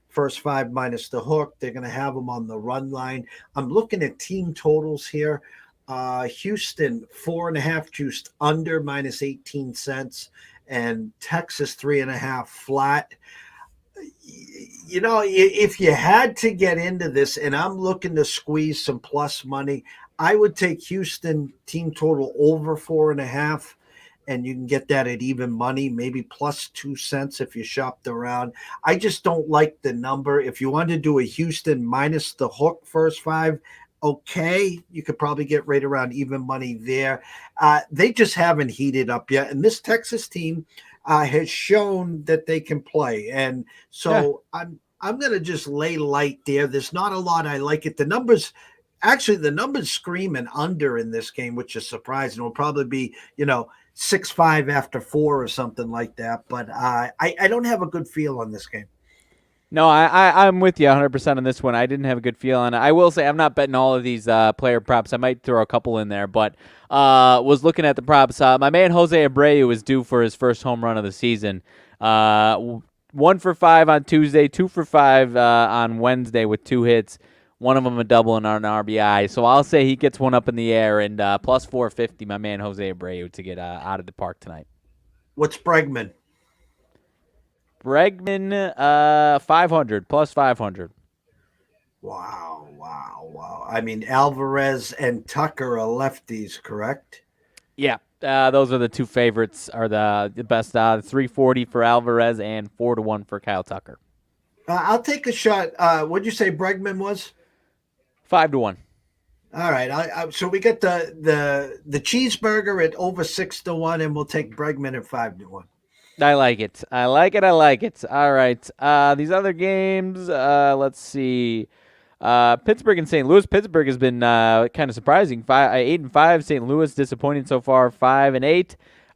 first five minus the hook. They're going to have them on the run line. I'm looking at team totals here. Houston 4.5 juiced under minus 18 cents, and Texas 3.5 flat. If you had to get into this, and I'm looking to squeeze some plus money, I would take Houston team total over 4.5. And you can get that at even money, maybe plus 2 cents if you shopped around. I just don't like the number. If you want to do a Houston minus the hook first five, okay, you could probably get right around even money there. They just haven't heated up yet. And this Texas team has shown that they can play. And so I'm going to just lay light there. There's not a lot I like it. The numbers scream an under in this game, which is surprising. It'll probably be, 6-5 after 4 or something like that. But I don't have a good feel on this game. No, I'm with you 100% on this one. I didn't have a good feel on it. I will say I'm not betting all of these player props. I might throw a couple in there, but was looking at the props. My man Jose Abreu is due for his first home run of the season. 1 for 5 on Tuesday, 2 for 5 on Wednesday with 2 hits. One of them a double and an RBI. So I'll say he gets one up in the air, and plus 450, my man Jose Abreu to get out of the park tonight. What's Bregman? Bregman, 500, plus 500. Wow. I mean, Alvarez and Tucker are lefties, correct? Yeah, those are the two favorites, are the best odds. 340 for Alvarez and 4-1 for Kyle Tucker. I'll take a shot. What'd you say Bregman was? 5-1. All right. So we get the cheeseburger at over 6-1, and we'll take Bregman at 5-1. I like it. All right. These other games, let's see. Pittsburgh and St. Louis. Pittsburgh has been kind of surprising. 8-5. St. Louis disappointing so far. 5-8.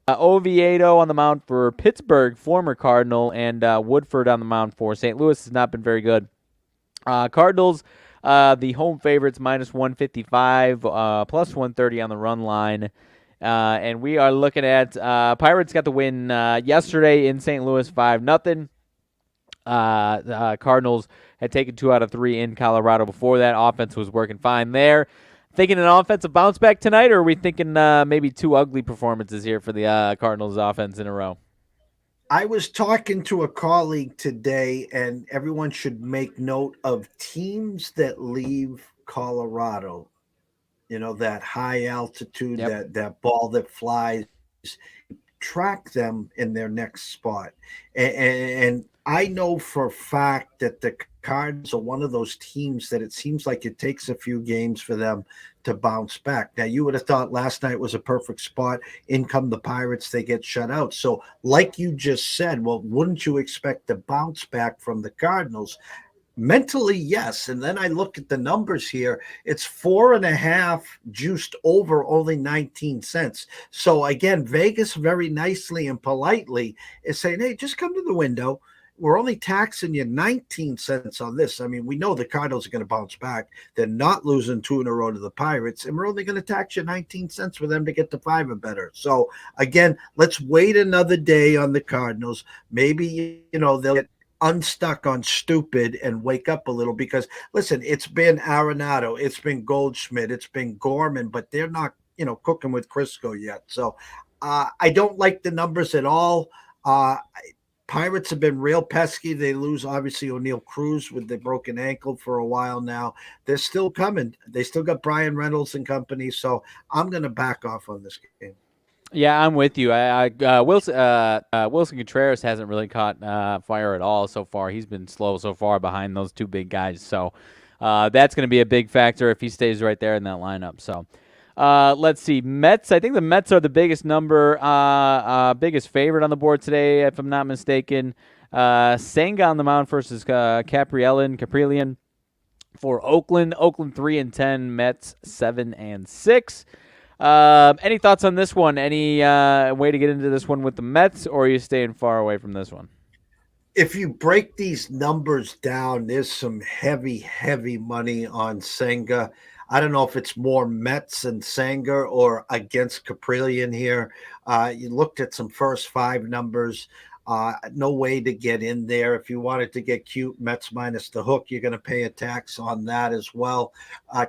Oviedo on the mound for Pittsburgh, former Cardinal, and Woodford on the mound for St. Louis has not been very good. Cardinals, the home favorites, minus 155, plus 130 on the run line. And we are looking at Pirates got the win yesterday in St. Louis, 5-0. Cardinals had taken 2 out of 3 in Colorado before that. Offense was working fine there. Thinking an offensive bounce back tonight, or are we thinking maybe 2 ugly performances here for the Cardinals offense in a row? I was talking to a colleague today, and everyone should make note of teams that leave Colorado. That high altitude, that ball that flies, track them in their next spot. And I know for a fact that the Cardinals are one of those teams that it seems like it takes a few games for them to bounce back. Now, you would have thought last night was a perfect spot. In come the Pirates, they get shut out. So like you just said, well, wouldn't you expect a bounce back from the Cardinals? Mentally, yes. And then I look at the numbers here. It's 4.5 juiced over only 19 cents. So again, Vegas very nicely and politely is saying, hey, just come to the window. We're only taxing you 19 cents on this. I mean, we know the Cardinals are going to bounce back. They're not losing 2 in a row to the Pirates, and we're only going to tax you 19 cents for them to get to 5 or better. So again, let's wait another day on the Cardinals. Maybe, they'll get unstuck on stupid and wake up a little, because listen, it's been Arenado, it's been Goldschmidt, it's been Gorman, but they're not, cooking with Crisco yet. So I don't like the numbers at all. Pirates have been real pesky. They lose, obviously, O'Neal Cruz with the broken ankle for a while now. They're still coming. They still got Brian Reynolds and company. So I'm going to back off on this game. Yeah, I'm with you. Wilson Contreras hasn't really caught fire at all so far. He's been slow so far behind those 2 big guys. So that's going to be a big factor if he stays right there in that lineup. So let's see. Mets. I think the Mets are the biggest biggest favorite on the board today, if I'm not mistaken. Senga on the mound versus Caprillion for Oakland. Oakland 3-10. Mets 7-6. Any thoughts on this one? Any way to get into this one with the Mets, or are you staying far away from this one? If you break these numbers down, there's some heavy, heavy money on Senga. I don't know if it's more Mets and Senga or against Caprillion here. You looked at some first five numbers. No way to get in there. If you wanted to get cute, Mets minus the hook, you're going to pay a tax on that as well.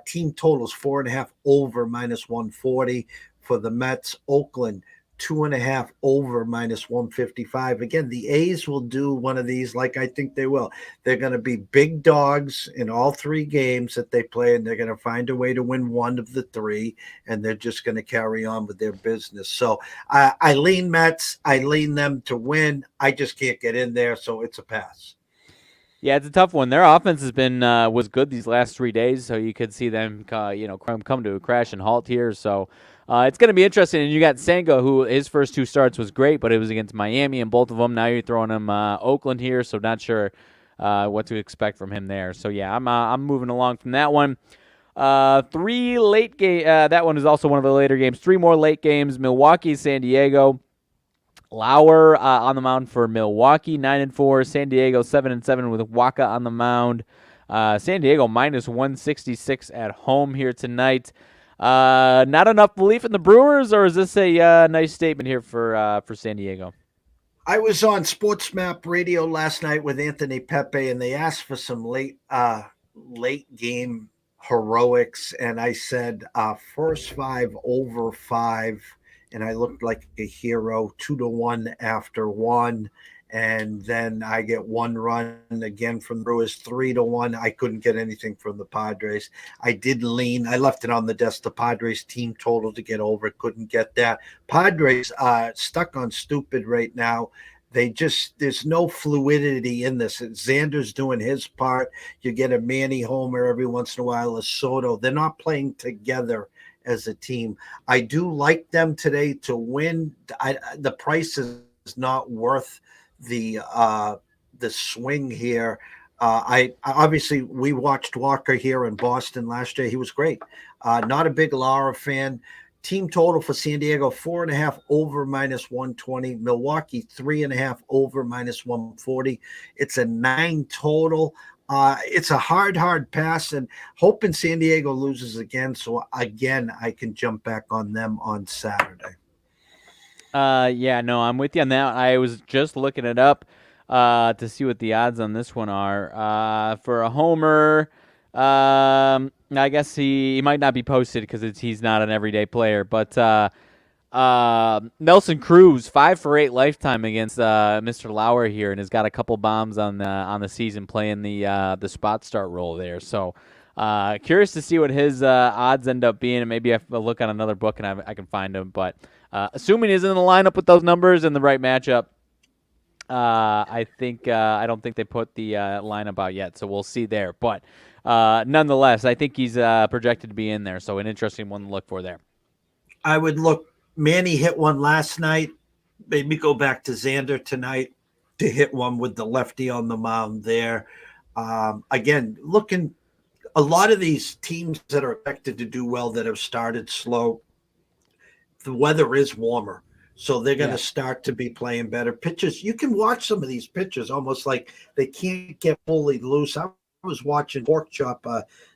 Team totals 4.5 over minus 140 for the Mets. Oakland 2.5 over minus 155. Again, the A's will do one of these like I think they will. They're going to be big dogs in all three games that they play, and they're going to find a way to win one of the three, and they're just going to carry on with their business. So I lean Mets. I lean them to win. I just can't get in there, so it's a pass. Yeah, it's a tough one. Their offense has been was good these last 3 days, so you could see them come to a crash and halt here. So it's going to be interesting. And you got Senga, who his first two starts was great, but it was against Miami in both of them. Now you're throwing him Oakland here, so not sure what to expect from him there. So yeah, I'm moving along from that one. 3 late game. That one is also one of the later games. 3 more late games. Milwaukee, San Diego. Lauer on the mound for Milwaukee, 9-4. San Diego 7-7 with Waka on the mound. San Diego minus 166 at home here tonight. Not enough belief in the Brewers, or is this a nice statement here for San Diego? I was on Sports Map Radio last night with Anthony Pepe, and they asked for some late game heroics, and I said first 5 over 5. And I looked like a hero, 2-1 after 1. And then I get 1 run again from the Brewers, 3-1. I couldn't get anything from the Padres. I did lean. I left it on the desk. The Padres team total to get over. Couldn't get that. Padres stuck on stupid right now. There's no fluidity in this. Xander's doing his part. You get a Manny homer every once in a while, a Soto. They're not playing together as a team. I do like them today to win. The price is not worth the swing here. I obviously we watched Walker here in Boston last year. He was great. Not a big Lara fan. Team total for San Diego 4.5 over minus 120. Milwaukee 3.5 over minus 140. It's a 9 total. It's a hard pass, and hoping San Diego loses again. So again, I can jump back on them on Saturday. Yeah, no, I'm with you on that. I was just looking it up to see what the odds on this one are. For a homer, I guess he might not be posted because he's not an everyday player, but Nelson Cruz 5 for 8 lifetime against Mr. Lauer here, and has got a couple bombs on the season playing the spot start role there. So curious to see what his odds end up being, and maybe I will look on another book and I can find him. But assuming he's in the lineup with those numbers and the right matchup, I don't think they put the lineup out yet, so we'll see there. But nonetheless, I think he's projected to be in there, so an interesting one to look for there. I would look. Manny hit one last night. Maybe go back to Xander tonight to hit one with the lefty on the mound there. Again, looking a lot of these teams that are expected to do well that have started slow, the weather is warmer. So they're going to start to be playing better. Pitchers, you can watch some of these pitchers almost like they can't get fully loose. I was watching Pork Chop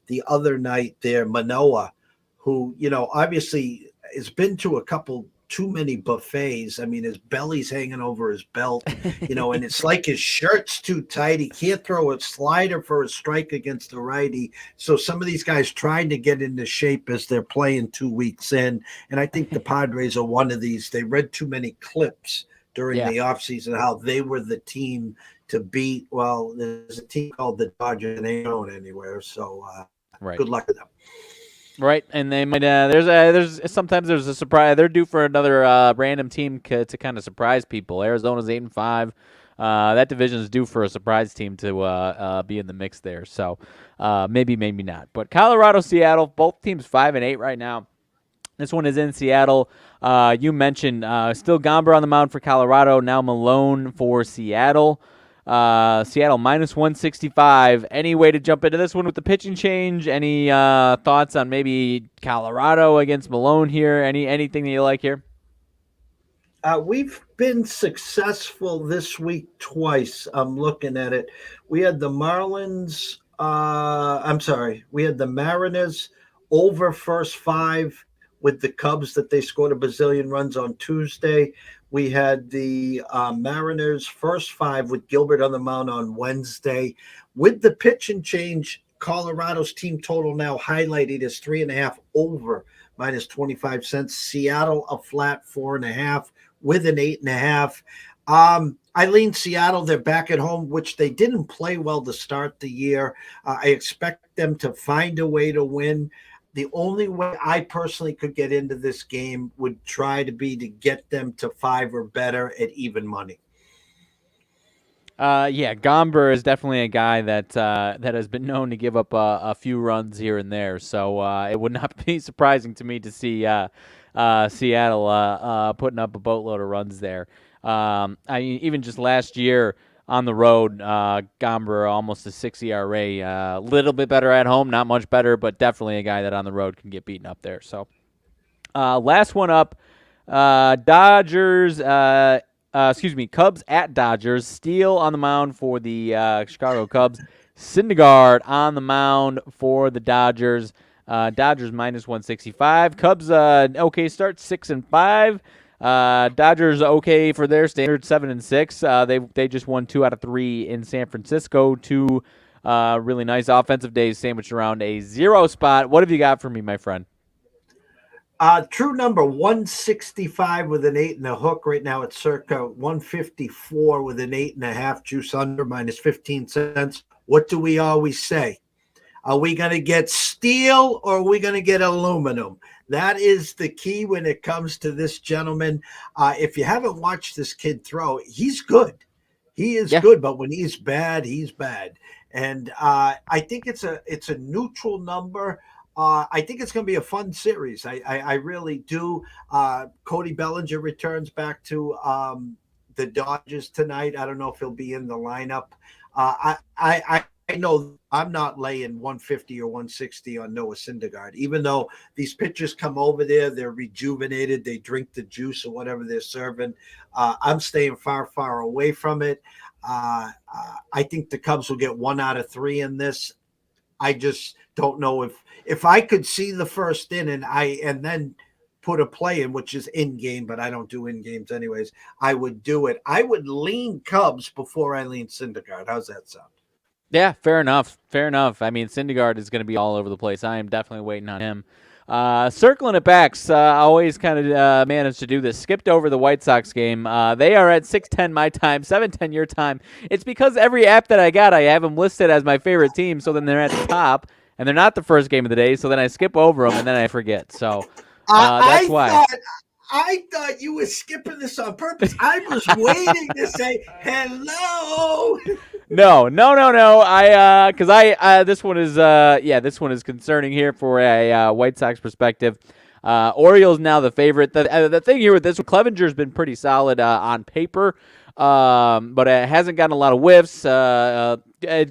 the other night there, Manoah, who, obviously has been to a couple too many buffets. I mean, his belly's hanging over his belt, and it's like his shirt's too tight. He can't throw a slider for a strike against the righty. So some of these guys trying to get into shape as they're playing 2 weeks in. And I think the Padres are one of these. They read too many clips during the offseason, how they were the team to beat. Well, there's a team called the Dodgers and they don't anywhere. So good luck to them. Right, and they might. There's sometimes a surprise. They're due for another random team to kind of surprise people. Arizona's 8-5. That division is due for a surprise team to be in the mix there. So maybe, maybe not. But Colorado, Seattle, both teams 5-8 right now. This one is in Seattle. You mentioned still Gomber on the mound for Colorado. Now Malone for Seattle. Seattle minus 165. Any way to jump into this one with the pitching change? Any thoughts on maybe Colorado against Malone here? Anything that you like here? We've been successful this week twice. I'm looking at it. We had the Marlins. We had the Mariners over first five with the Cubs that they scored a bazillion runs on Tuesday. We had the Mariners first five with Gilbert on the mound on Wednesday. With the pitch and change, Colorado's team total now highlighted as 3.5 over minus 25 cents. Seattle a flat 4.5 with an 8.5. I lean Seattle. They're back at home, which they didn't play well to start the year. I expect them to find a way to win. The only way I personally could get into this game would try to be to get them to 5 or better at even money. Yeah, Gomber is definitely a guy that has been known to give up a few runs here and there. So it would not be surprising to me to see Seattle putting up a boatload of runs there. I mean, even just last year on the road, Gomber almost a 6 ERA. A little bit better at home, not much better, but definitely a guy that on the road can get beaten up there. So last one up, Cubs at Dodgers. Steele on the mound for the Chicago Cubs. Syndergaard on the mound for the Dodgers. Dodgers minus 165. Cubs okay start 6-5. Dodgers okay for their standard 7-6. They just won 2 out of 3 in San Francisco. 2 really nice offensive days sandwiched around a 0 spot. What have you got for me, my friend? True number 165 with an 8 and a hook. Right now it's circa 154 with an 8.5 juice under minus 15 cents. What do we always say? Are we going to get steel or are we going to get aluminum? That is the key when it comes to this gentleman. If you haven't watched this kid throw, he's good. He is good, but when he's bad, he's bad. And I think it's a neutral number. I think it's going to be a fun series. I really do. Cody Bellinger returns back to the Dodgers tonight. I don't know if he'll be in the lineup. I know I'm not laying 150 or 160 on Noah Syndergaard, even though these pitchers come over there, they're rejuvenated, they drink the juice or whatever they're serving. I'm staying far, far away from it. I think the Cubs will get 1 out of 3 in this. I just don't know if I could see the first inning and then put a play in, which is in game, but I don't do in games anyways. I would do it. I would lean Cubs before I lean Syndergaard. How's that sound? Yeah, fair enough. Fair enough. I mean, Syndergaard is going to be all over the place. I am definitely waiting on him. Circling it back, always kind of managed to do this. Skipped over the White Sox game. They are at 6:10 my time, 7:10 your time. It's because every app that I got, I have them listed as my favorite team, so then they're at the top, and they're not the first game of the day, so then I skip over them, and then I forget. So that's why. I thought you were skipping this on purpose. I was waiting to say hello. No. This one is concerning here for a White Sox perspective. Orioles now the favorite. The thing here with this one, Clevenger's been pretty solid on paper, but it hasn't gotten a lot of whiffs. A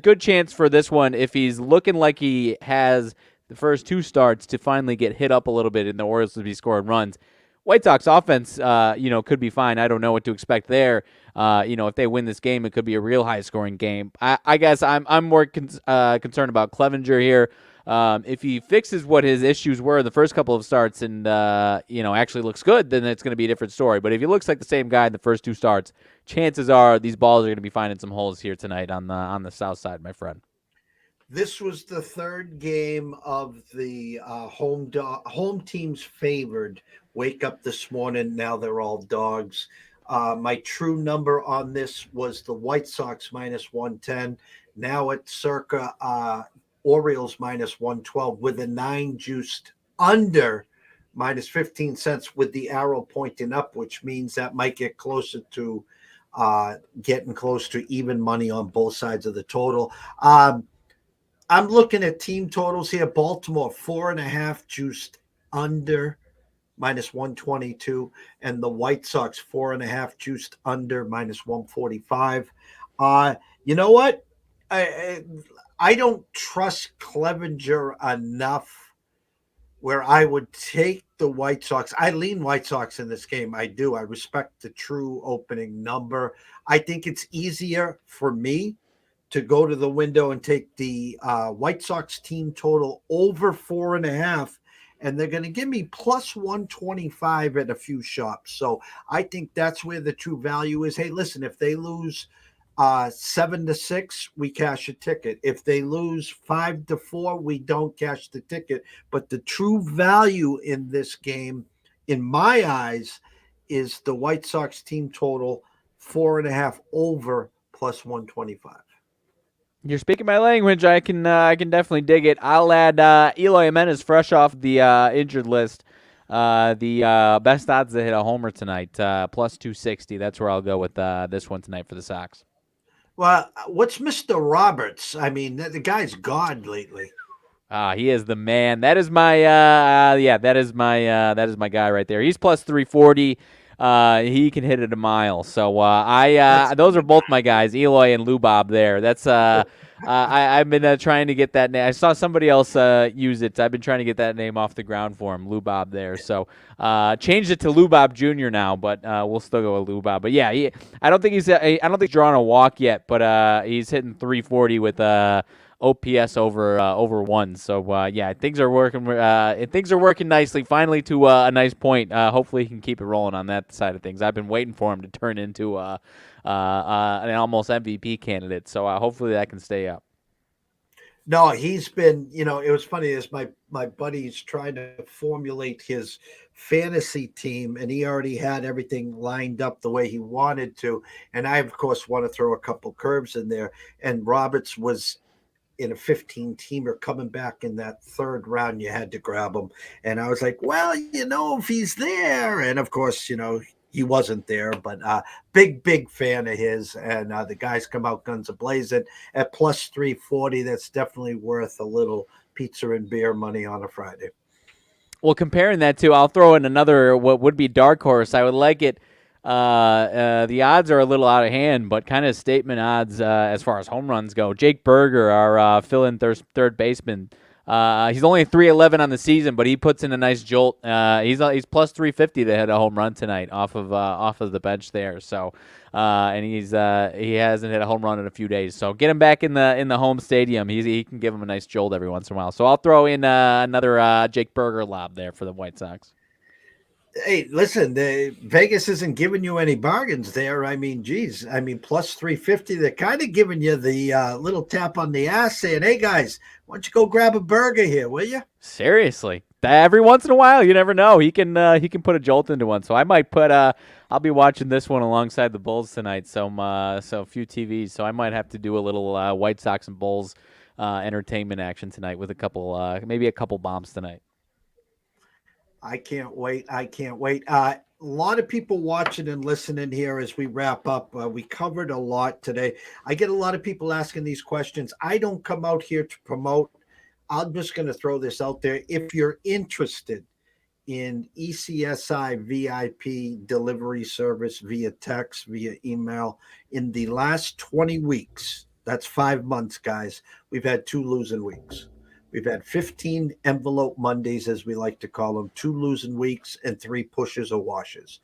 good chance for this one if he's looking like he has the first 2 starts to finally get hit up a little bit and the Orioles to be scoring runs. White Sox offense, could be fine. I don't know what to expect there. If they win this game, it could be a real high-scoring game. I guess I'm more concerned about Clevenger here. If he fixes what his issues were the first couple of starts and actually looks good, then it's going to be a different story. But if he looks like the same guy in the first 2 starts, chances are these balls are going to be finding some holes here tonight on the south side, my friend. This was the 3rd game of the home teams favored. Wake up this morning. Now they're all dogs. My true number on this was the White Sox minus 110. Now it's circa Orioles minus 112 with a 9 juiced under minus 15 cents with the arrow pointing up, which means that might get closer to getting close to even money on both sides of the total. I'm looking at team totals here. Baltimore 4.5 juiced under minus 122, and the White Sox 4.5 juiced under minus 145. You know what? I I don't trust Clevenger enough where I would take the White Sox. I lean White Sox in this game. I do. I respect the true opening number. I think it's easier for me to go to the window and take the White Sox team total over 4.5. And they're going to give me plus 125 at a few shops. So I think that's where the true value is. Hey, listen, if they lose 7-6, we cash a ticket. If they lose 5-4, we don't cash the ticket. But the true value in this game, in my eyes, is the White Sox team total 4.5 over plus 125. You're speaking my language. I can definitely dig it. I'll add Eloy Jimenez fresh off the injured list. The best odds to hit a homer tonight, plus 260. That's where I'll go with this one tonight for the Sox. Well, what's Mr. Roberts? I mean, the guy's God lately. He is the man. That is my that is my guy right there. He's plus 340. He can hit it a mile. So those are both my guys, Eloy and Lubob there. That's I've been trying to get that name. I saw somebody else use it. I've been trying to get that name off the ground for him, Lubob there. So changed it to Lubob Jr. now, but we'll still go with Lubob. But yeah, I don't think he's drawn a walk yet, but he's hitting 340 with OPS over 1. So yeah, things are working. Things are working nicely. Finally, to a nice point. Hopefully, he can keep it rolling on that side of things. I've been waiting for him to turn into an almost MVP candidate. So hopefully that can stay up. No, he's been. It was funny. Is my buddy's trying to formulate his fantasy team, and he already had everything lined up the way he wanted to. And I, of course, want to throw a couple curves in there. And Roberts was in a 15-teamer coming back in that third round. You had to grab him. And I was like, well, if he's there. And of course, he wasn't there, but big fan of his. And the guys come out guns a-blazing at plus 340. That's definitely worth a little pizza and beer money on a Friday. Well, comparing that to, I'll throw in another, what would be dark horse. I would like it. The odds are a little out of hand, but kind of statement odds as far as home runs go. Jake Berger, our fill-in third baseman, he's only 311 on the season, but he puts in a nice jolt. He's plus 350 to hit a home run tonight off of the bench there. So, and he hasn't hit a home run in a few days. So get him back in the home stadium. He can give him a nice jolt every once in a while. So I'll throw in another Jake Berger lob there for the White Sox. Hey, listen, the Vegas isn't giving you any bargains there. I mean, geez, plus 350. They're kind of giving you the little tap on the ass saying, hey, guys, why don't you go grab a burger here, will you? Seriously. Every once in a while, you never know. He can put a jolt into one. So I might put I'll be watching this one alongside the Bulls tonight. So a few TVs. So I might have to do a little White Sox and Bulls entertainment action tonight with maybe a couple bombs tonight. I can't wait. A lot of people watching and listening here as we wrap up. We covered a lot today. I get a lot of people asking these questions. I don't come out here to promote. I'm just going to throw this out there. If you're interested in ECSI VIP delivery service via text, via email, in the last 20 weeks, that's 5 months, guys, we've had 2 losing weeks. We've had 15 envelope Mondays, as we like to call them, 2 losing weeks and 3 pushes or washes.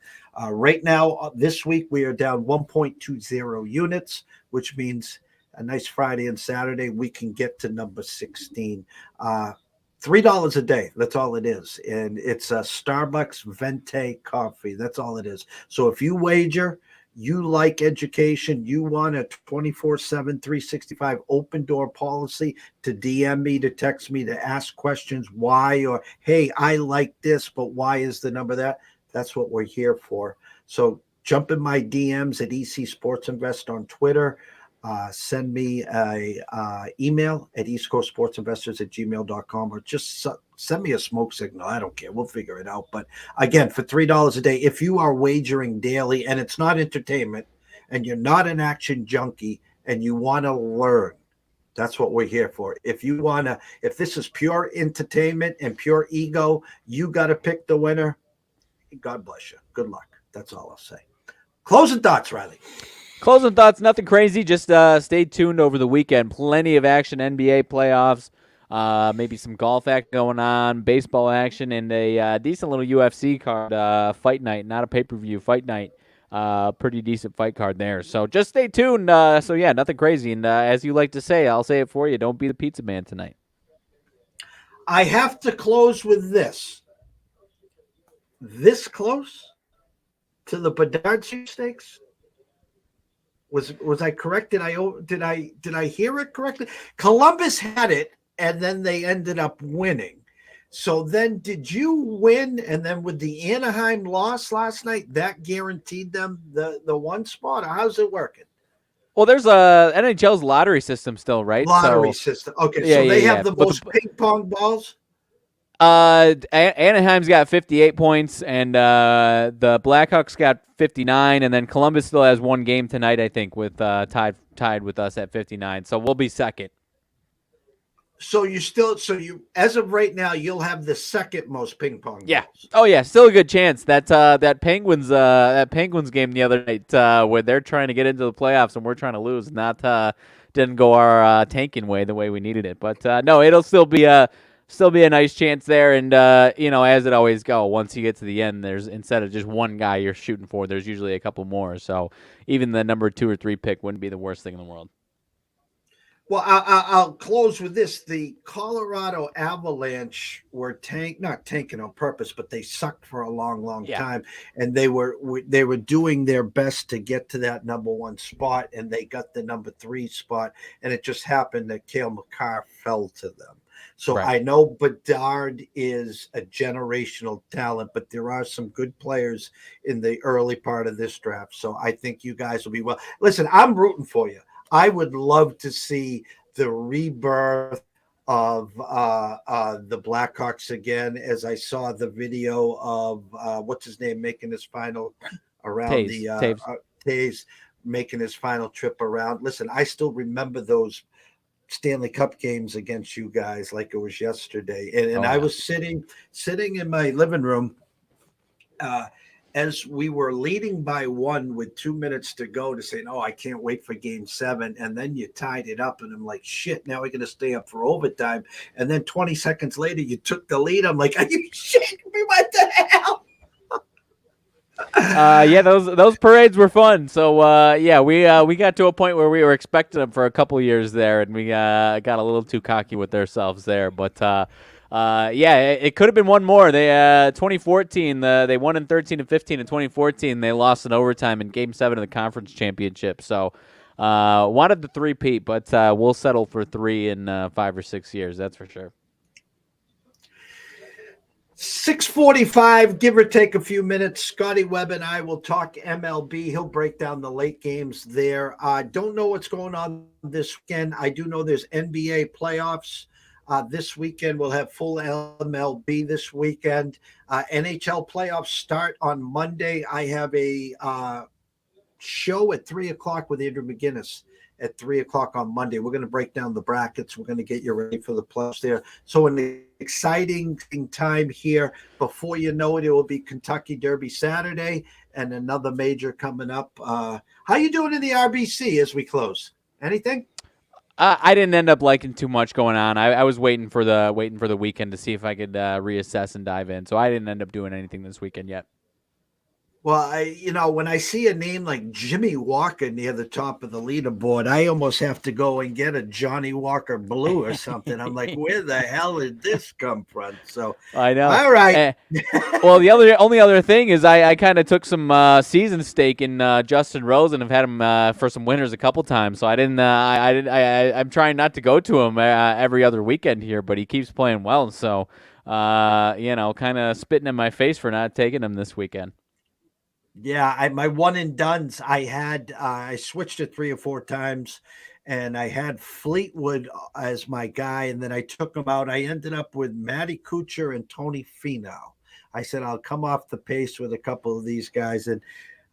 Right now, this week, we are down 1.20 units, which means a nice Friday and Saturday, we can get to number 16. $3 a day. That's all it is. And it's a Starbucks Venti coffee. That's all it is. So if you wager, you like education, you want a 24/7, 365 open door policy to DM me, to text me, to ask questions, why, or, hey, I like this, but why is the number that? That's what we're here for. So jump in my DMs at EC Sports Invest on Twitter. Send me a email at eastcoastsportsinvestors@gmail.com, or just send me a smoke signal. I don't care. We'll figure it out. But again, for $3 a day, if you are wagering daily, and it's not entertainment, and you're not an action junkie and you want to learn, that's what we're here for. If this is pure entertainment and pure ego, you got to pick the winner. God bless you. Good luck. That's all I'll say. Closing thoughts, Riley. Closing thoughts, nothing crazy. Just stay tuned over the weekend. Plenty of action, NBA playoffs, maybe some golf action going on, baseball action, and a decent little UFC card, fight night, not a pay-per-view, fight night. Pretty decent fight card there. So just stay tuned. So, yeah, nothing crazy. And as you like to say, I'll say it for you, don't be the pizza man tonight. I have to close with this. This close to the Bedard sweepstakes? Was I correct? Did I hear it correctly? Columbus had it, and then they ended up winning. So then, did you win? And then with the Anaheim loss last night, that guaranteed them the one spot. Or how's it working? Well, there's a NHL's lottery system still, right? Lottery system. Okay, yeah, so they yeah, have the but most ping pong balls. Anaheim's got 58 points, and the Blackhawks got 59, and then Columbus still has one game tonight, I think, with tied with us at 59. So we'll be second. So you as of right now, you'll have the second most ping pong balls. Yeah. Oh yeah, still a good chance. That Penguins game the other night where they're trying to get into the playoffs and we're trying to lose, didn't go our tanking way the way we needed it. But no, it'll still be a nice chance there. And as it always go, once you get to the end, there's instead of just one guy you're shooting for, there's usually a couple more. So even the number 2 or 3 pick wouldn't be the worst thing in the world. Well, I'll close with this. The Colorado Avalanche were not tanking on purpose, but they sucked for a long time, and they were doing their best to get to that number 1 spot, and they got the number 3 spot, and it just happened that Cale Makar fell to them. So right. I know Bedard is a generational talent, but there are some good players in the early part of this draft. So I think you guys will be well. Listen, I'm rooting for you. I would love to see the rebirth of the Blackhawks again, as I saw the video of what's his name making his final around Taves making his final trip around. Listen, I still remember those Stanley Cup games against you guys like it was yesterday, and I was sitting in my living room as we were leading by 1 with 2 minutes to go to say, no, I can't wait for game 7. And then you tied it up and I'm like, shit, now we're going to stay up for overtime. And then 20 seconds later, you took the lead. I'm like, are you shitting me? What the hell? Yeah, those parades were fun. So we got to a point where we were expecting them for a couple years there, and we got a little too cocky with ourselves there. But it could have been one more. They 2014, they won in 13 and 15. In 2014, they lost in overtime in Game 7 of the conference championship. So wanted the 3-peat, but we'll settle for 3 in 5 or 6 years. That's for sure. 6:45, give or take a few minutes. Scotty Webb and I will talk MLB. He'll break down the late games there. I don't know what's going on this weekend. I do know there's NBA playoffs. This weekend we'll have full MLB this weekend. NHL playoffs start on Monday. I have a show at 3:00 with Andrew McGinnis at 3:00 on Monday. We're going to break down the brackets. We're going to get you ready for the playoffs there. So an exciting time here. Before you know it, it will be Kentucky Derby Saturday and another major coming up. How you doing in the RBC as we close? Anything? I didn't end up liking too much going on. I was waiting for the weekend to see if I could reassess and dive in. So I didn't end up doing anything this weekend yet. Well, when I see a name like Jimmy Walker near the top of the leaderboard, I almost have to go and get a Johnny Walker Blue or something. I'm like, where the hell did this come from? So I know. All right. Well, the only other thing is I kind of took some season stake in Justin Rose and have had him for some winners a couple times. So I didn't. I'm trying not to go to him every other weekend here, but he keeps playing well. So kind of spitting in my face for not taking him this weekend. Yeah, my one and dones, I switched it 3 or 4 times, and I had Fleetwood as my guy, and then I took him out. I ended up with Matty Kuchar and Tony Finau. I said I'll come off the pace with a couple of these guys, and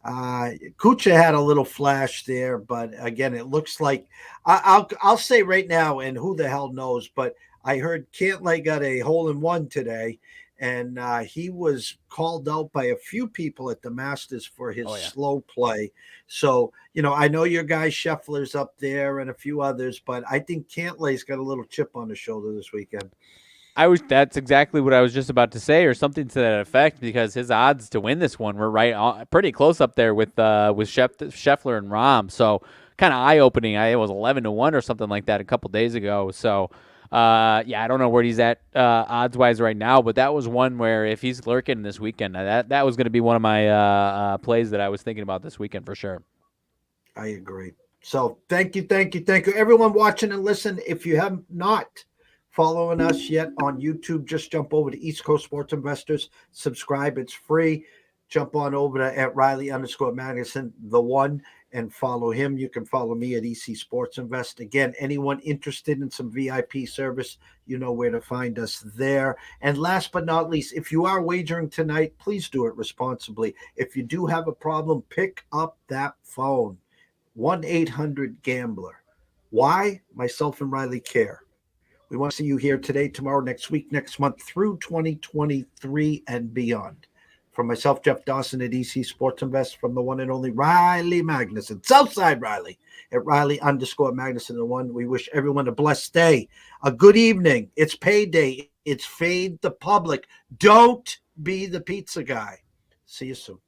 Kucha had a little flash there, but again, it looks like I'll say right now, and who the hell knows? But I heard Cantlay got a hole in one today, and he was called out by a few people at the Masters for his slow play. So I know your guy Scheffler's up there and a few others, but I think Cantlay's got a little chip on his shoulder this weekend. That's exactly what I was just about to say, or something to that effect, because his odds to win this one were pretty close up there with Scheffler and Rahm. So kind of eye opening. It was 11-1 or something like that a couple days ago. So I don't know where he's at odds wise right now, but that was one where if he's lurking this weekend, that was going to be one of my plays that I was thinking about this weekend for sure. I agree. So thank you, everyone watching and listen. If you have not following us yet on YouTube, just jump over to East Coast Sports Investors. Subscribe. It's free. Jump on over to at Riley_Magnuson, the one, and follow him. You can follow me at EC Sports Invest. Again, anyone interested in some VIP service, you know where to find us there. And last but not least, if you are wagering tonight, please do it responsibly. If you do have a problem, pick up that phone. 1-800-GAMBLER. Why? Myself and Riley care. We want to see you here today, tomorrow, next week, next month, through 2023 and beyond. From myself, Jeff Dawson at EC Sports Invest, from the one and only Riley Magnuson, Southside Riley at Riley_Magnuson the one. We wish everyone a blessed day, a good evening. It's payday. It's fade the public. Don't be the pizza guy. See you soon.